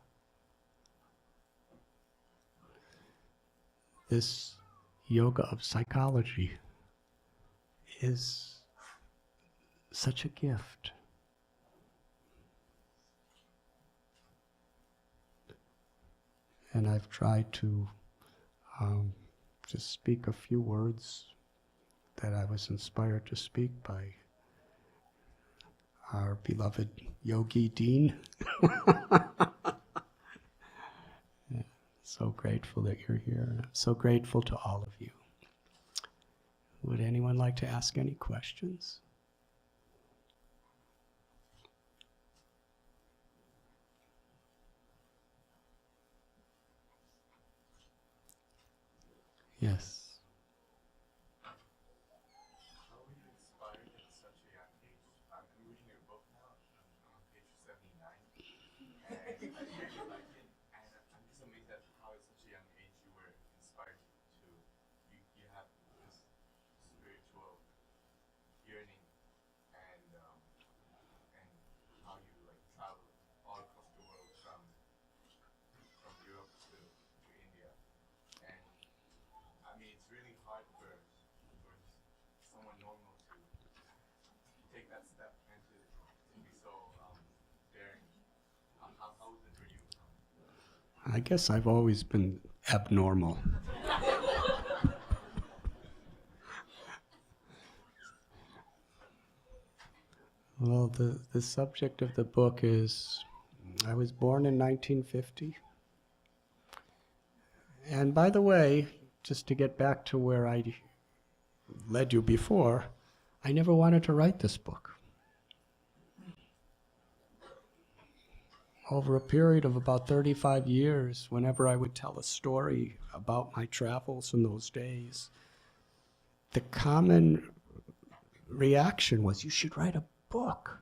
this yoga of psychology is such a gift. And I've tried to just speak a few words that I was inspired to speak by our beloved Yogi Dean. So grateful that you're here. So grateful to all of you. Would anyone like to ask any questions? Yes. How were you inspired at such a young age? I'm reading your book now. I'm on page 79. And I really like it. And I'm just amazed at how at such a young age you were inspired to, you have this spiritual yearning and how you like travel all across the world from Europe to India. And I mean, it's really hard for someone normal to take that step and to be so daring. How was it for you? I guess I've always been abnormal. Well, the subject of the book is, I was born in 1950. And by the way, just to get back to where I led you before, I never wanted to write this book. Over a period of about 35 years, whenever I would tell a story about my travels in those days, the common reaction was, you should write a book.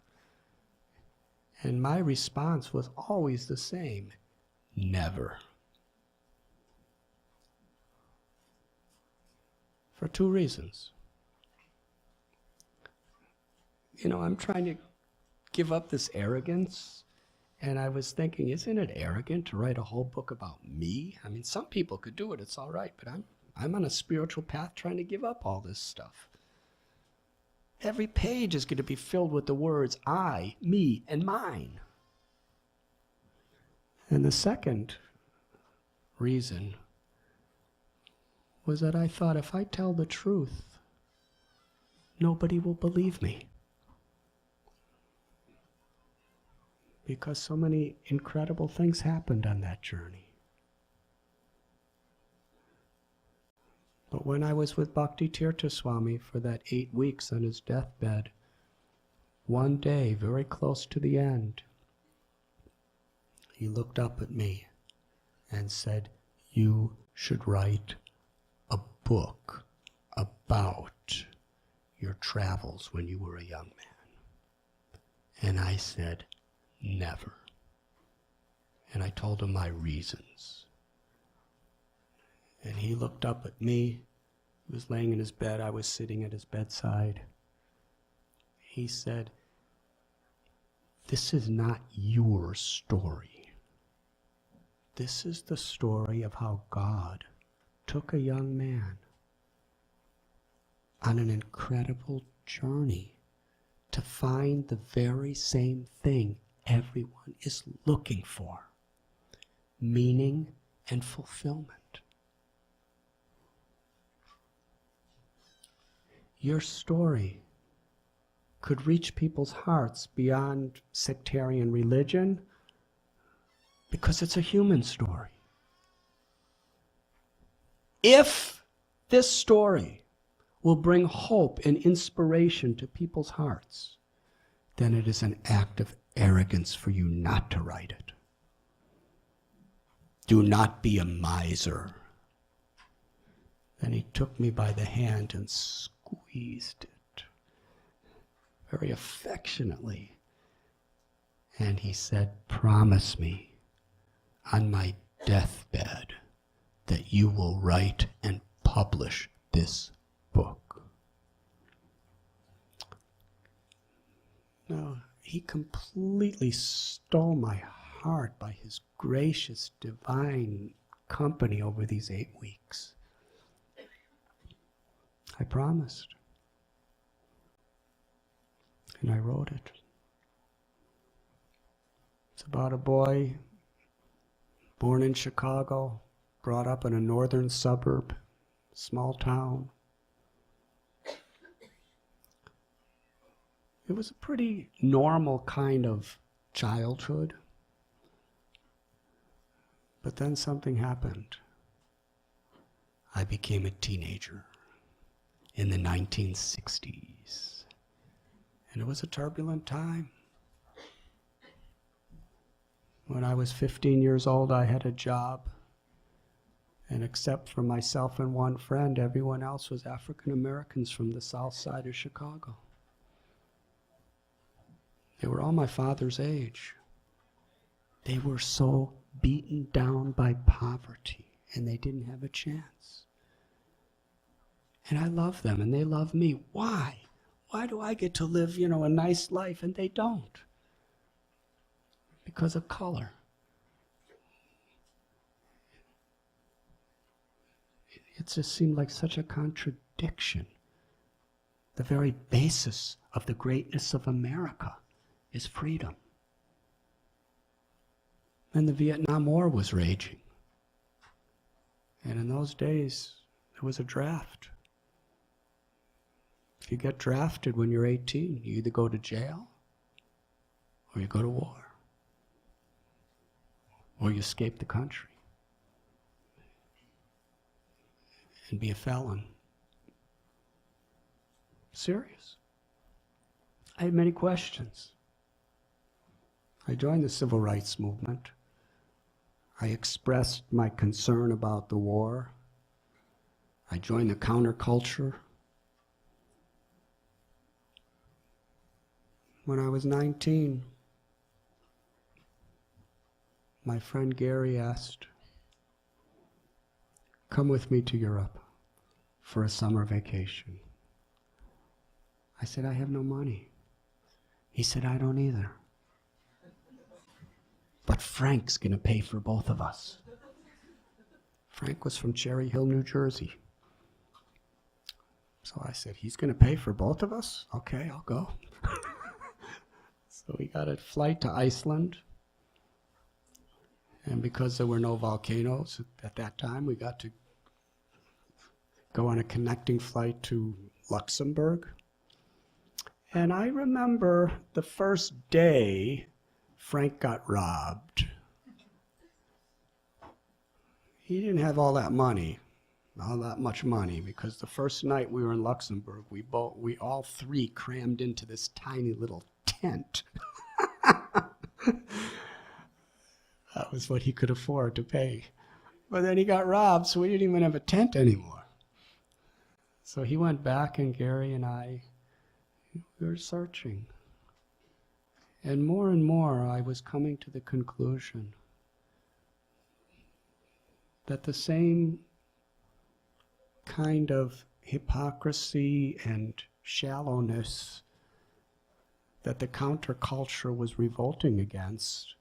And my response was always the same: never. For two reasons. You know, I'm trying to give up this arrogance, and I was thinking, isn't it arrogant to write a whole book about me? I mean, some people could do it, it's all right, but I'm on a spiritual path trying to give up all this stuff. Every page is going to be filled with the words I, me, and mine. And the second reason was that I thought, if I tell the truth, nobody will believe me. Because so many incredible things happened on that journey. But when I was with Bhakti Tirtha Swami for that 8 weeks on his deathbed, one day, very close to the end, he looked up at me and said, "You should write a book about your travels when you were a young man." And I said, never. And I told him my reasons. And he looked up at me. He was laying in his bed. I was sitting at his bedside. He said, "This is not your story. This is the story of how God took a young man on an incredible journey to find the very same thing everyone is looking for: meaning and fulfillment. Your story could reach people's hearts beyond sectarian religion because it's a human story. If this story will bring hope and inspiration to people's hearts, then it is an act of arrogance for you not to write it. Do not be a miser." Then he took me by the hand and squeezed it. very affectionately. And he said, "Promise me on my deathbed that you will write and publish this book." No, he completely stole my heart by his gracious, divine company over these 8 weeks. I promised. And I wrote it. It's about a boy born in Chicago, brought up in a northern suburb, small town. It was a pretty normal kind of childhood. But then something happened. I became a teenager in the 1960s. And it was a turbulent time. When I was 15 years old, I had a job. And except for myself and one friend, everyone else was African Americans from the south side of Chicago. They were all my father's age. They were so beaten down by poverty, and they didn't have a chance. And I love them, and they love me. Why? Why do I get to live, a nice life, and they don't? Because of color. It just seemed like such a contradiction. The very basis of the greatness of America is freedom. And the Vietnam War was raging. And in those days, there was a draft. If you get drafted when you're 18, you either go to jail or you go to war. Or you escape the country and be a felon. Serious. I had many questions. I joined the civil rights movement. I expressed my concern about the war. I joined the counterculture. When I was 19, my friend Gary asked, "Come with me to Europe for a summer vacation." I said, "I have no money." He said, "I don't either. But Frank's going to pay for both of us." Frank was from Cherry Hill, New Jersey. So I said, "He's going to pay for both of us? Okay, I'll go." So we got a flight to Iceland. And because there were no volcanoes at that time, we got to go on a connecting flight to Luxembourg. And I remember the first day Frank got robbed. He didn't have all that much money, because the first night we were in Luxembourg, we all three crammed into this tiny little tent. That was what he could afford to pay. But then he got robbed, so we didn't even have a tent anymore. So he went back, and Gary and I, we were searching. And more, I was coming to the conclusion that the same kind of hypocrisy and shallowness that the counterculture was revolting against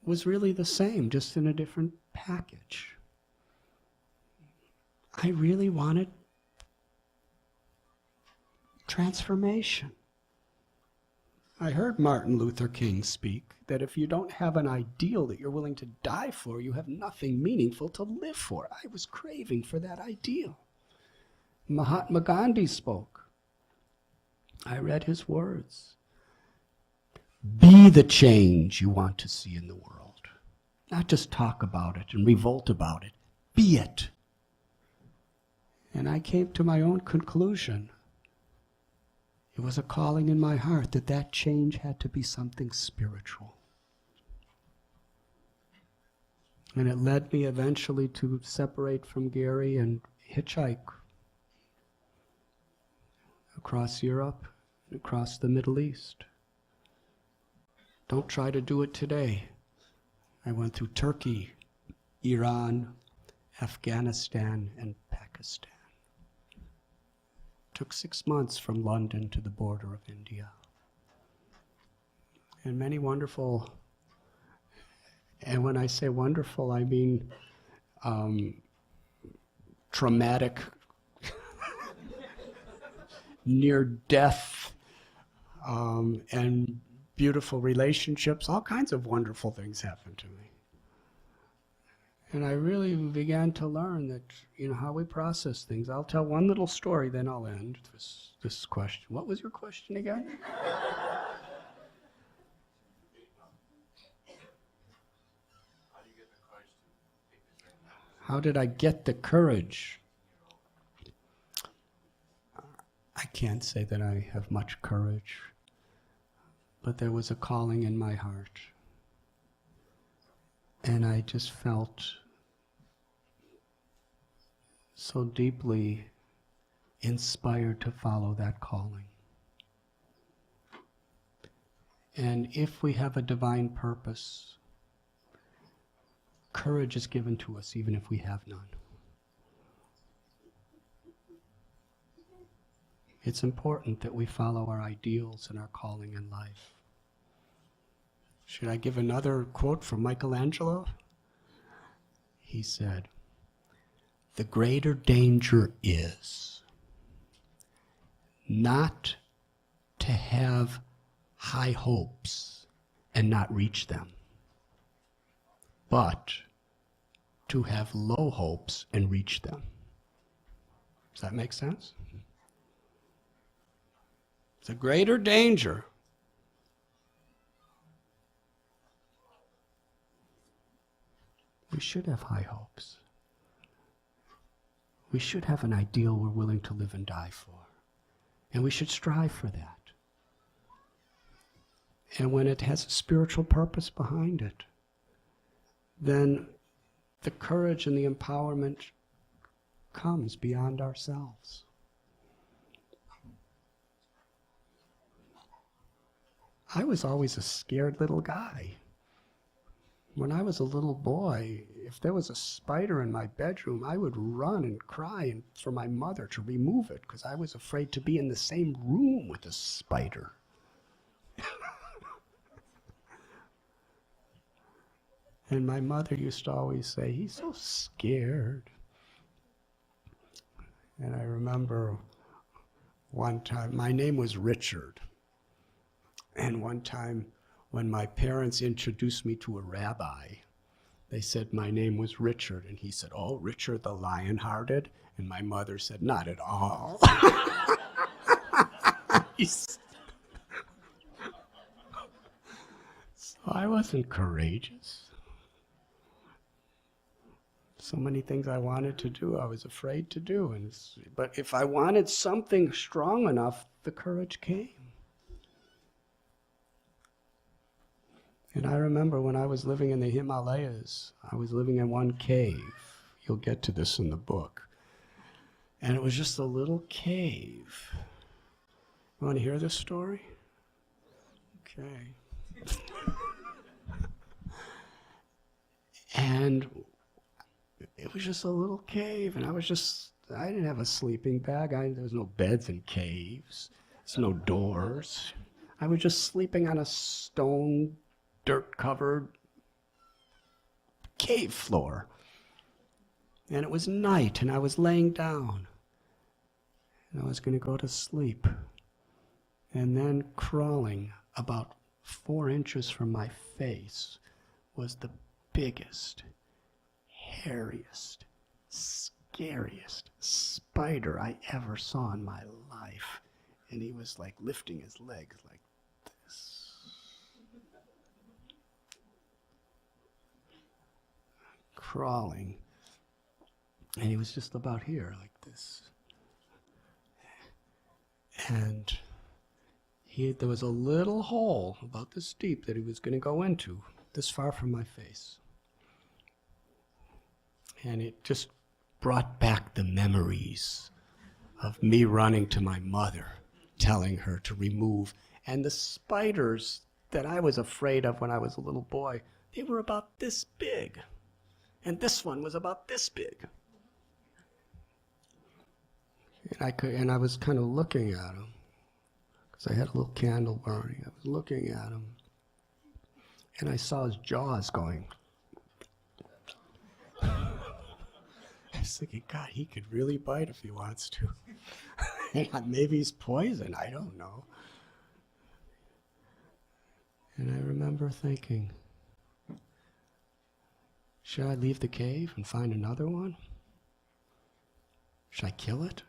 was really the same, just in a different package. I really wanted transformation. I heard Martin Luther King speak that if you don't have an ideal that you're willing to die for, you have nothing meaningful to live for. I was craving for that ideal. Mahatma Gandhi spoke. I read his words. Be the change you want to see in the world. Not just talk about it and revolt about it. Be it. And I came to my own conclusion. It was a calling in my heart that change had to be something spiritual. And it led me eventually to separate from Gary and hitchhike across Europe. across the Middle East. Don't try to do it today. I went through Turkey, Iran, Afghanistan, and Pakistan. Took 6 months from London to the border of India. And many wonderful, and when I say wonderful, I mean traumatic, near-death, and beautiful relationships. All kinds of wonderful things happened to me. And I really began to learn that, how we process things. I'll tell one little story, then I'll end this question. What was your question again? How did I get the courage? I can't say that I have much courage, but there was a calling in my heart. And I just felt so deeply inspired to follow that calling. And if we have a divine purpose, courage is given to us even if we have none. It's important that we follow our ideals and our calling in life. Should I give another quote from Michelangelo? He said, "The greater danger is not to have high hopes and not reach them, but to have low hopes and reach them." Does that make sense? It's a greater danger. We should have high hopes. We should have an ideal we're willing to live and die for. And we should strive for that. And when it has a spiritual purpose behind it, then the courage and the empowerment comes beyond ourselves. I was always a scared little guy. When I was a little boy, if there was a spider in my bedroom, I would run and cry for my mother to remove it because I was afraid to be in the same room with a spider. And my mother used to always say, "He's so scared." And I remember one time, my name was Richard. And one time when my parents introduced me to a rabbi, they said my name was Richard. And he said, "Oh, Richard the Lion-Hearted?" And my mother said, "Not at all." So I wasn't courageous. So many things I wanted to do, I was afraid to do. But if I wanted something strong enough, the courage came. And I remember when I was living in the Himalayas, I was living in one cave. You'll get to this in the book. And it was just a little cave. You want to hear this story? Okay. And it was just a little cave, and I didn't have a sleeping bag. There was no beds in caves. There's no doors. I was just sleeping on a stone, dirt-covered cave floor. And it was night, and I was laying down. And I was going to go to sleep. And then crawling about 4 inches from my face was the biggest, hairiest, scariest spider I ever saw in my life. And he was like lifting his legs like this. Crawling. And he was just about here like this. And there was a little hole about this deep that he was going to go into, this far from my face. And it just brought back the memories of me running to my mother telling her to remove. And the spiders that I was afraid of when I was a little boy, they were about this big. And this one was about this big. And I was kind of looking at him, because I had a little candle burning. I was looking at him, and I saw his jaws going. I was thinking, God, he could really bite if he wants to. Maybe he's poison, I don't know. And I remember thinking, should I leave the cave and find another one? Should I kill it?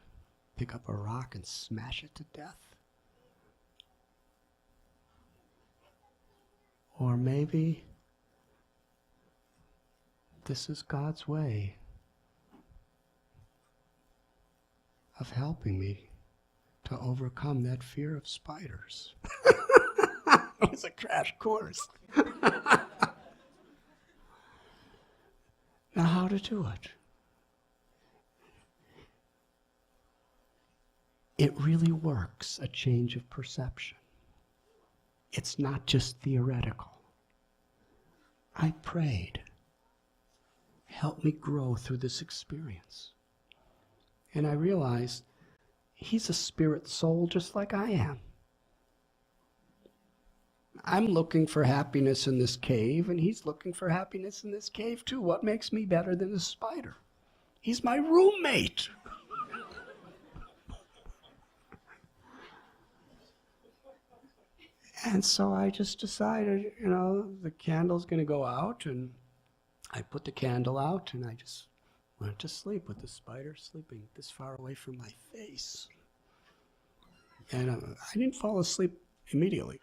Pick up a rock and smash it to death? Or maybe this is God's way of helping me to overcome that fear of spiders. It was a crash course. Now, how to do it? It really works, a change of perception. It's not just theoretical. I prayed, help me grow through this experience. And I realized he's a spirit soul just like I am. I'm looking for happiness in this cave, and he's looking for happiness in this cave too. What makes me better than a spider? He's my roommate. And so I just decided, the candle's going to go out, and I put the candle out, and I just went to sleep with the spider sleeping this far away from my face. And I didn't fall asleep immediately.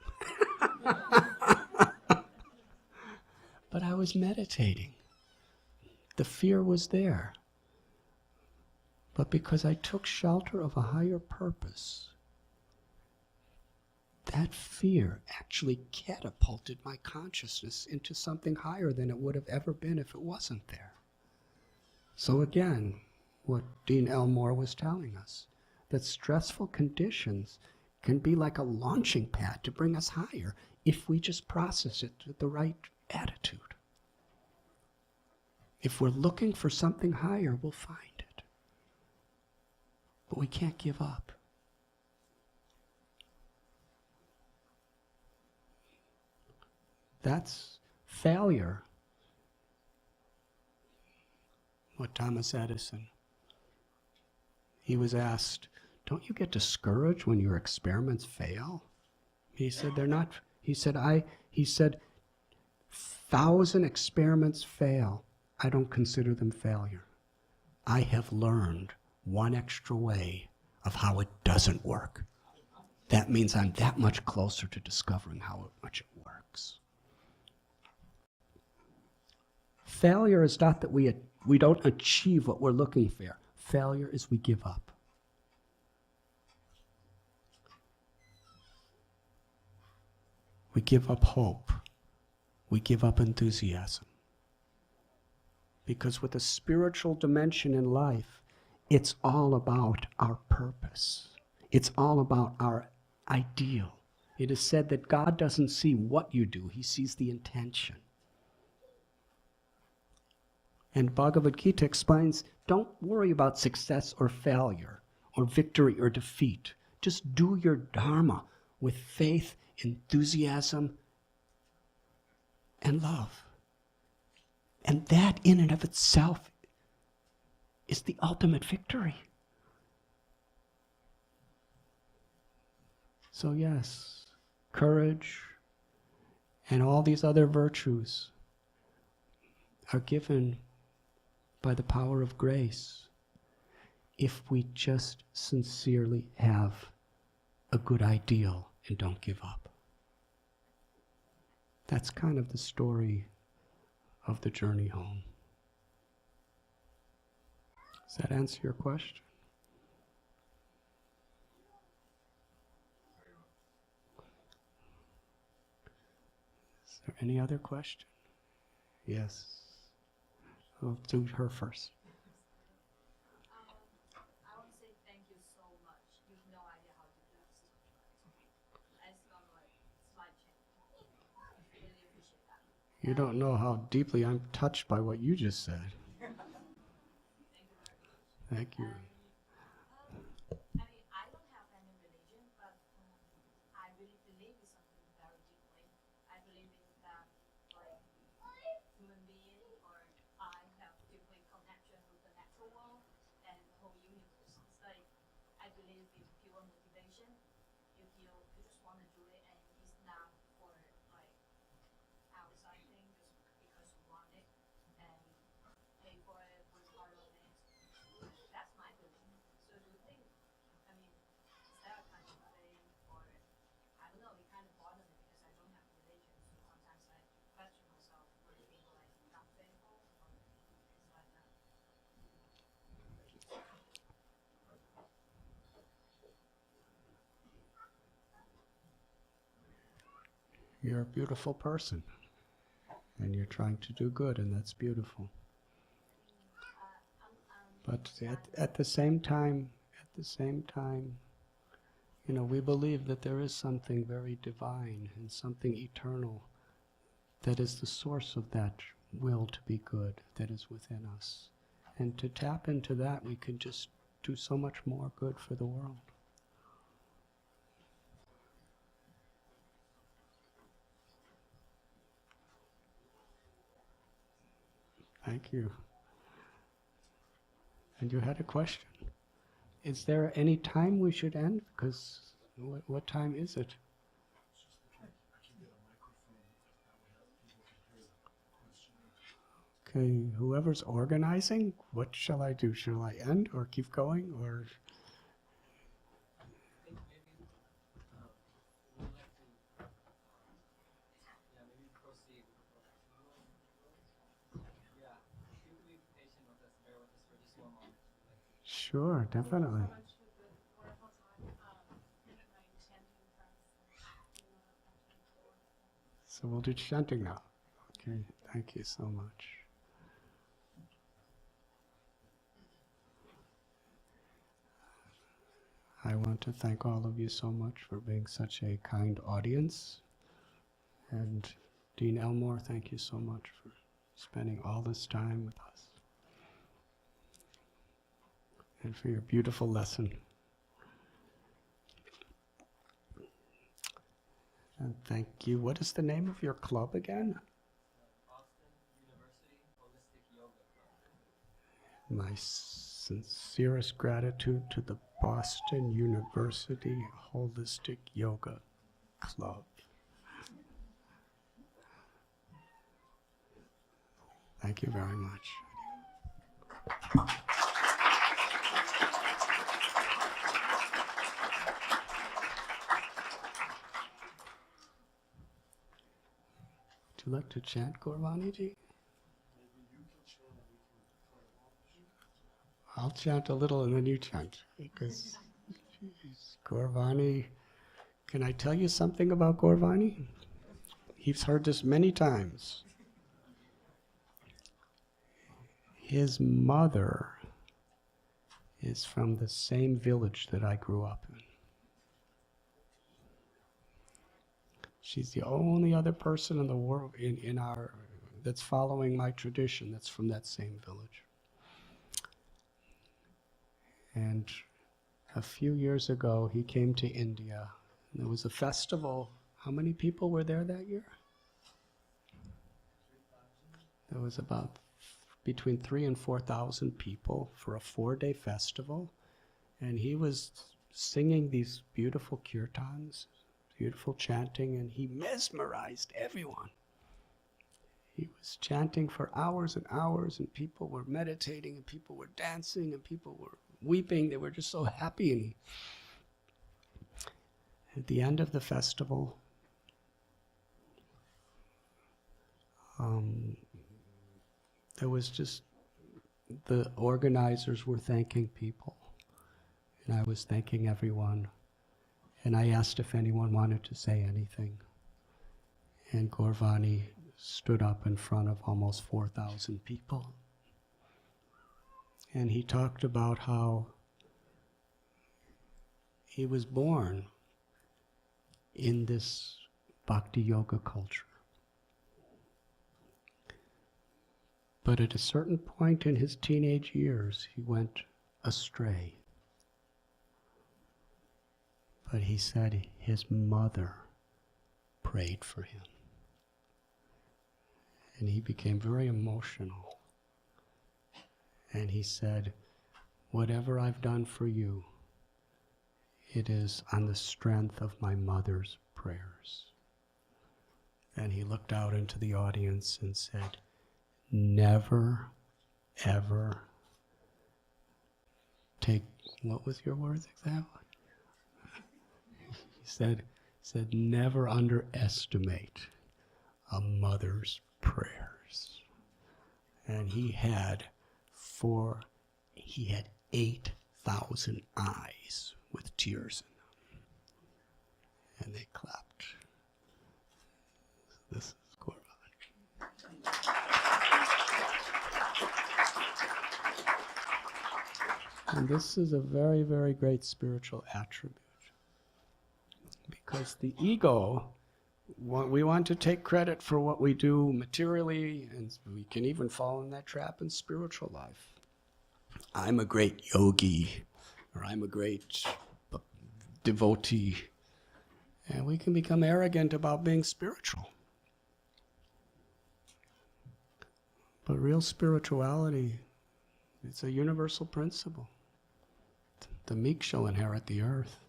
But I was meditating. The fear was there. But because I took shelter of a higher purpose, that fear actually catapulted my consciousness into something higher than it would have ever been if it wasn't there. So again, what Dean Elmore was telling us, that stressful conditions can be like a launching pad to bring us higher if we just process it with the right attitude. If we're looking for something higher, we'll find it. But we can't give up. That's failure. What Thomas Edison, he was asked, don't you get discouraged when your experiments fail? He said, they're not. He said, 1,000 experiments fail. I don't consider them failure. I have learned one extra way of how it doesn't work. That means I'm that much closer to discovering how much it works. Failure is not that we don't achieve what we're looking for. Failure is we give up. We give up hope. We give up enthusiasm. Because with a spiritual dimension in life, it's all about our purpose. It's all about our ideal. It is said that God doesn't see what you do, he sees the intention. And Bhagavad Gita explains, don't worry about success or failure, or victory or defeat. Just do your dharma with faith, enthusiasm, and love. And that in and of itself is the ultimate victory. So yes, courage and all these other virtues are given by the power of grace if we just sincerely have a good ideal and don't give up. That's kind of the story of the journey home. Does that answer your question? Is there any other question? Yes. We'll do her first. I want to say thank you so much. You have no idea how to do this. You don't know how deeply I'm touched by what you just said. Thank you. I mean, I don't have any religion, but I really believe in something very deeply. I believe in that, like, human being or I have deeply connection with the natural world and the whole universe. It's like, I believe in pure motivation. You feel, you just want to do it and it's not for, like, outside thing, just because you want it and pay for it, work hard on it. That's my belief. So do you think, I mean, is that a kind of thing, or I don't know, it kind of bothers me because I don't have religion, so sometimes I question myself for being like not faithful or things like that. You're a beautiful person, and you're trying to do good, and that's beautiful. But at the same time, you know, we believe that there is something very divine and something eternal that is the source of that will to be good that is within us. And to tap into that, we can just do so much more good for the world. Thank you. And you had a question. Is there any time we should end? Because what time is it? Okay, whoever's organizing, what shall I do? Shall I end or keep going or? Sure, definitely. So we'll do chanting now. Okay, thank you so much. I want to thank all of you so much for being such a kind audience. And Dean Elmore, thank you so much for spending all this time with us. And for your beautiful lesson. And thank you. What is the name of your club again? Boston University Holistic Yoga Club. My sincerest gratitude to the Boston University Holistic Yoga Club. Thank you very much. Would you like to chant, Gaurvani-ji? I'll chant a little and then you chant, because Gaurvani, can I tell you something about Gaurvani? He's heard this many times. His mother is from the same village that I grew up in. She's the only other person in the world in our that's following my tradition that's from that same village. And a few years ago, he came to India. There was a festival. How many people were there that year? There was about between 3,000 and 4,000 people for a 4-day festival. And he was singing these beautiful kirtans, beautiful chanting, and he mesmerized everyone. He was chanting for hours and hours, and people were meditating, and people were dancing, and people were weeping. They were just so happy. And at the end of the festival, there was just, the organizers were thanking people, and I was thanking everyone. And I asked if anyone wanted to say anything. And Gaurvani stood up in front of almost 4,000 people. And he talked about how he was born in this bhakti yoga culture. But at a certain point in his teenage years, he went astray. But he said his mother prayed for him. And he became very emotional. And he said, whatever I've done for you, it is on the strength of my mother's prayers. And he looked out into the audience and said, never, ever take, what was your words exactly? He said, never underestimate a mother's prayers. And he had 8,000 eyes with tears in them. And they clapped. This is Gauranga. And this is a very, very great spiritual attribute. Because the ego, we want to take credit for what we do materially, and we can even fall in that trap in spiritual life. I'm a great yogi, or I'm a great devotee. And we can become arrogant about being spiritual. But real spirituality, it's a universal principle. The meek shall inherit the earth.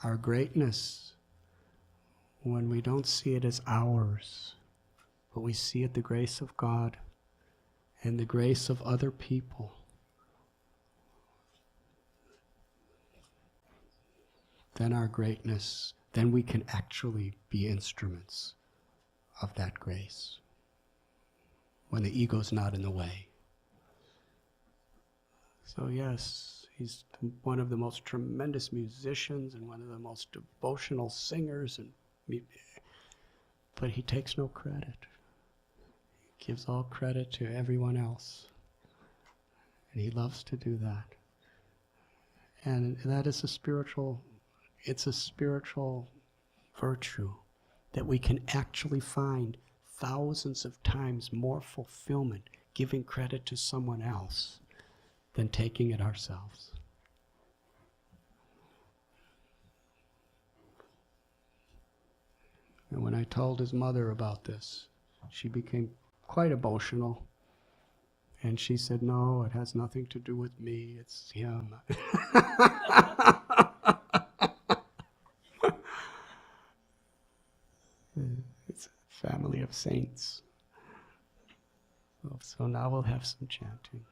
Our greatness, when we don't see it as ours, but we see it the grace of God and the grace of other people, then our greatness, then we can actually be instruments of that grace when the ego's not in the way. So yes, he's one of the most tremendous musicians and one of the most devotional singers, but he takes no credit. He gives all credit to everyone else. And he loves to do that. And that is it's a spiritual virtue that we can actually find thousands of times more fulfillment giving credit to someone else than taking it ourselves. And when I told his mother about this, she became quite emotional. And she said, no, it has nothing to do with me, it's him. It's a family of saints. So now we'll have some chanting.